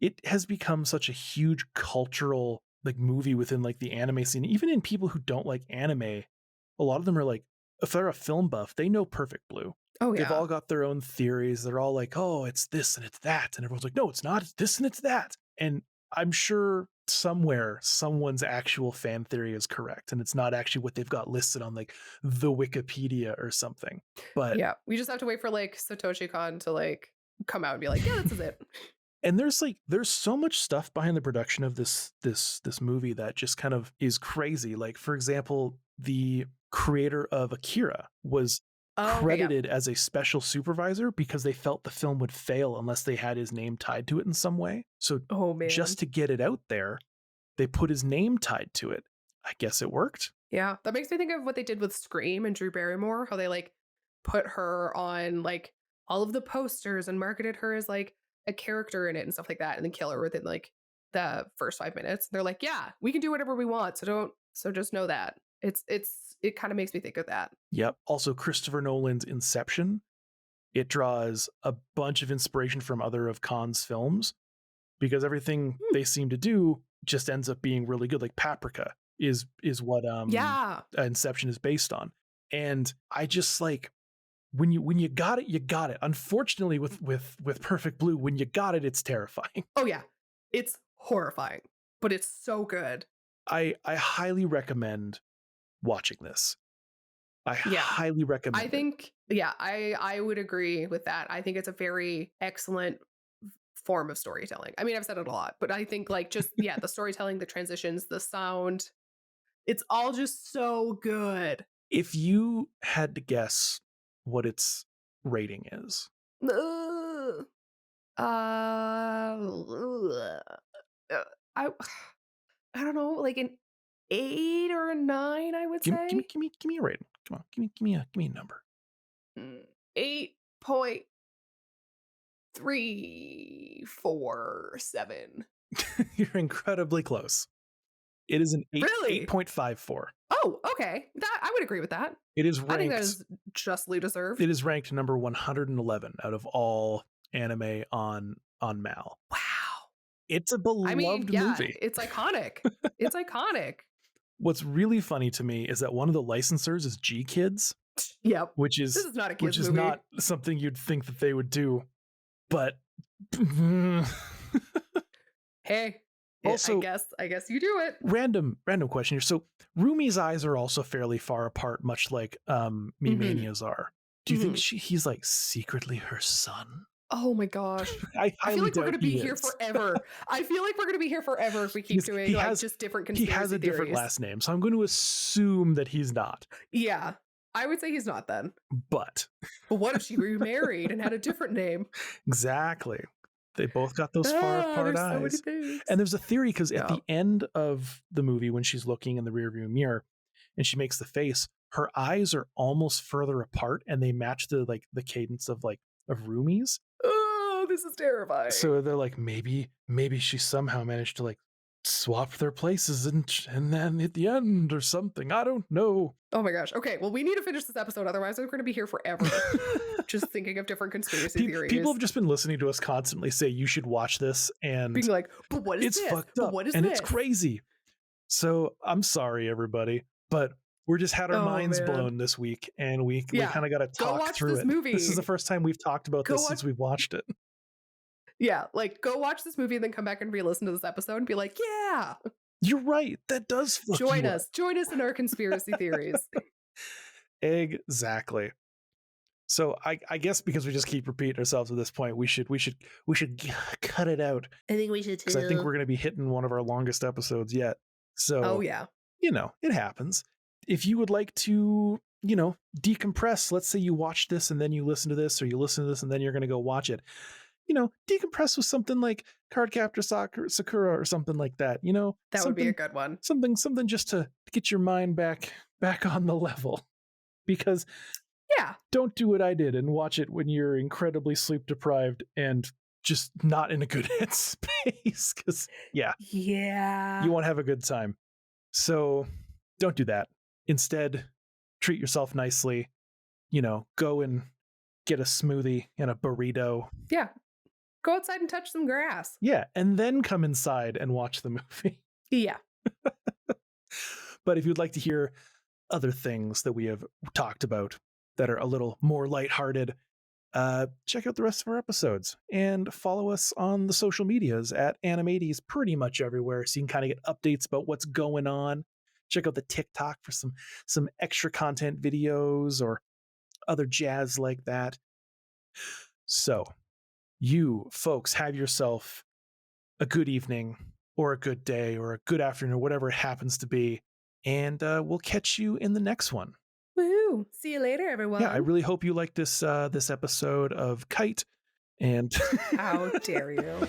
Speaker 1: it has become such a huge cultural like movie within like the anime scene. Even in people who don't like anime, a lot of them are like, if they're a film buff, they know Perfect Blue.
Speaker 2: Oh, yeah.
Speaker 1: They've all got their own theories. They're all like, oh, it's this and it's that. And everyone's like, no, it's not. It's this and it's that. And I'm sure somewhere someone's actual fan theory is correct. And it's not actually what they've got listed on like the Wikipedia or something. But
Speaker 2: yeah, we just have to wait for like Satoshi Kon to like come out and be like, yeah, this is it.
Speaker 1: And there's so much stuff behind the production of this movie that just kind of is crazy. Like, for example, the creator of Akira was credited as a special supervisor because they felt the film would fail unless they had his name tied to it in some way. So just to get it out there, they put his name tied to it. I guess it worked.
Speaker 2: Yeah, that makes me think of what they did with Scream and Drew Barrymore, how they like put her on like all of the posters and marketed her as like a character in it and stuff like that, and then kill her within like the first 5 minutes. They're like, yeah, we can do whatever we want. So just know that. It kind of makes me think of that.
Speaker 1: Yep. Also, Christopher Nolan's Inception, it draws a bunch of inspiration from other of Kon's films because everything they seem to do just ends up being really good. Like Paprika is what Inception is based on. And I just like when you got it, you got it. Unfortunately, with Perfect Blue, when you got it, it's terrifying.
Speaker 2: Oh yeah, it's horrifying, but it's so good.
Speaker 1: I highly recommend watching this. I highly recommend.
Speaker 2: I think I would agree with that. I think it's a very excellent form of storytelling. I mean, I've said it a lot, but I think like just the storytelling, the transitions, the sound, it's all just so good.
Speaker 1: If you had to guess what its rating is,
Speaker 2: I don't know, like an 8 or a 9, I would say.
Speaker 1: Give me a rating. Come on, give me a number.
Speaker 2: 8.347.
Speaker 1: You're incredibly close. It is an 8,
Speaker 2: really?
Speaker 1: 8.54.
Speaker 2: Oh, okay. That I would agree with that.
Speaker 1: It is ranked.
Speaker 2: I think that is justly deserved.
Speaker 1: It is ranked number 111 out of all anime on Mal.
Speaker 2: Wow.
Speaker 1: It's a beloved movie.
Speaker 2: It's iconic. It's iconic.
Speaker 1: What's really funny to me is that one of the licensors is G Kids.
Speaker 2: Yep.
Speaker 1: This is not a kids movie. Not something you'd think that they would do. But
Speaker 2: hey, also, I guess you do it.
Speaker 1: Random question here. So Rumi's eyes are also fairly far apart, much like Mimania's are. Do you think he's like secretly her son?
Speaker 2: Oh my gosh. I feel like we're going to be here forever. I feel like we're going to be here forever if we keep doing just different conspiracy
Speaker 1: He has a different last name, so I'm going to assume that he's not.
Speaker 2: Yeah. I would say he's not then.
Speaker 1: But
Speaker 2: what if she remarried and had a different name?
Speaker 1: Exactly. They both got those far apart eyes. And there's a theory because at the end of the movie, when she's looking in the rearview mirror and she makes the face, her eyes are almost further apart and they match the cadence of Rumi's.
Speaker 2: Oh, this is terrifying.
Speaker 1: So they're like, maybe she somehow managed to swap their places and then at the end or something. I don't know.
Speaker 2: Oh my gosh. Okay, well, we need to finish this episode. Otherwise, we're going to be here forever. Just thinking of different conspiracy theories.
Speaker 1: People have just been listening to us constantly say you should watch this and
Speaker 2: being like, but what is this?
Speaker 1: It's fucked up.
Speaker 2: What is
Speaker 1: and
Speaker 2: this?
Speaker 1: It's crazy. So I'm sorry, everybody, but we're just had our minds blown this week, and we kind of got to talk through it.
Speaker 2: Movie.
Speaker 1: This is the first time we've talked about this since we've watched it.
Speaker 2: Yeah, go watch this movie and then come back and re-listen to this episode and be like, yeah,
Speaker 1: you're right. That does
Speaker 2: join us. Join us in our conspiracy theories.
Speaker 1: Exactly. So I guess because we just keep repeating ourselves at this point, we should cut it out.
Speaker 2: I think we should too.
Speaker 1: Because I think we're going to be hitting one of our longest episodes yet. So
Speaker 2: oh yeah,
Speaker 1: it happens. If you would like to decompress. Let's say you watch this and then you listen to this, or you listen to this and then you're going to go watch it. Decompress with something like Cardcaptor Sakura or something like that.
Speaker 2: That would be a good one.
Speaker 1: Something just to get your mind back on the level. Because
Speaker 2: Yeah.
Speaker 1: don't do what I did and watch it when you're incredibly sleep deprived and just not in a good headspace. Because
Speaker 2: Yeah.
Speaker 1: you won't have a good time. So don't do that. Instead, treat yourself nicely. Go and get a smoothie and a burrito.
Speaker 2: Yeah. Go outside and touch some grass.
Speaker 1: Yeah, and then come inside and watch the movie.
Speaker 2: Yeah.
Speaker 1: But if you'd like to hear other things that we have talked about that are a little more lighthearted, check out the rest of our episodes and follow us on the social medias at Animates pretty much everywhere, so you can kind of get updates about what's going on. Check out the TikTok for some extra content videos or other jazz like that. So you folks have yourself a good evening or a good day or a good afternoon, whatever it happens to be. And we'll catch you in the next one.
Speaker 2: Woo! See you later, everyone.
Speaker 1: Yeah, I really hope you like this episode of Kite. And
Speaker 2: how dare you?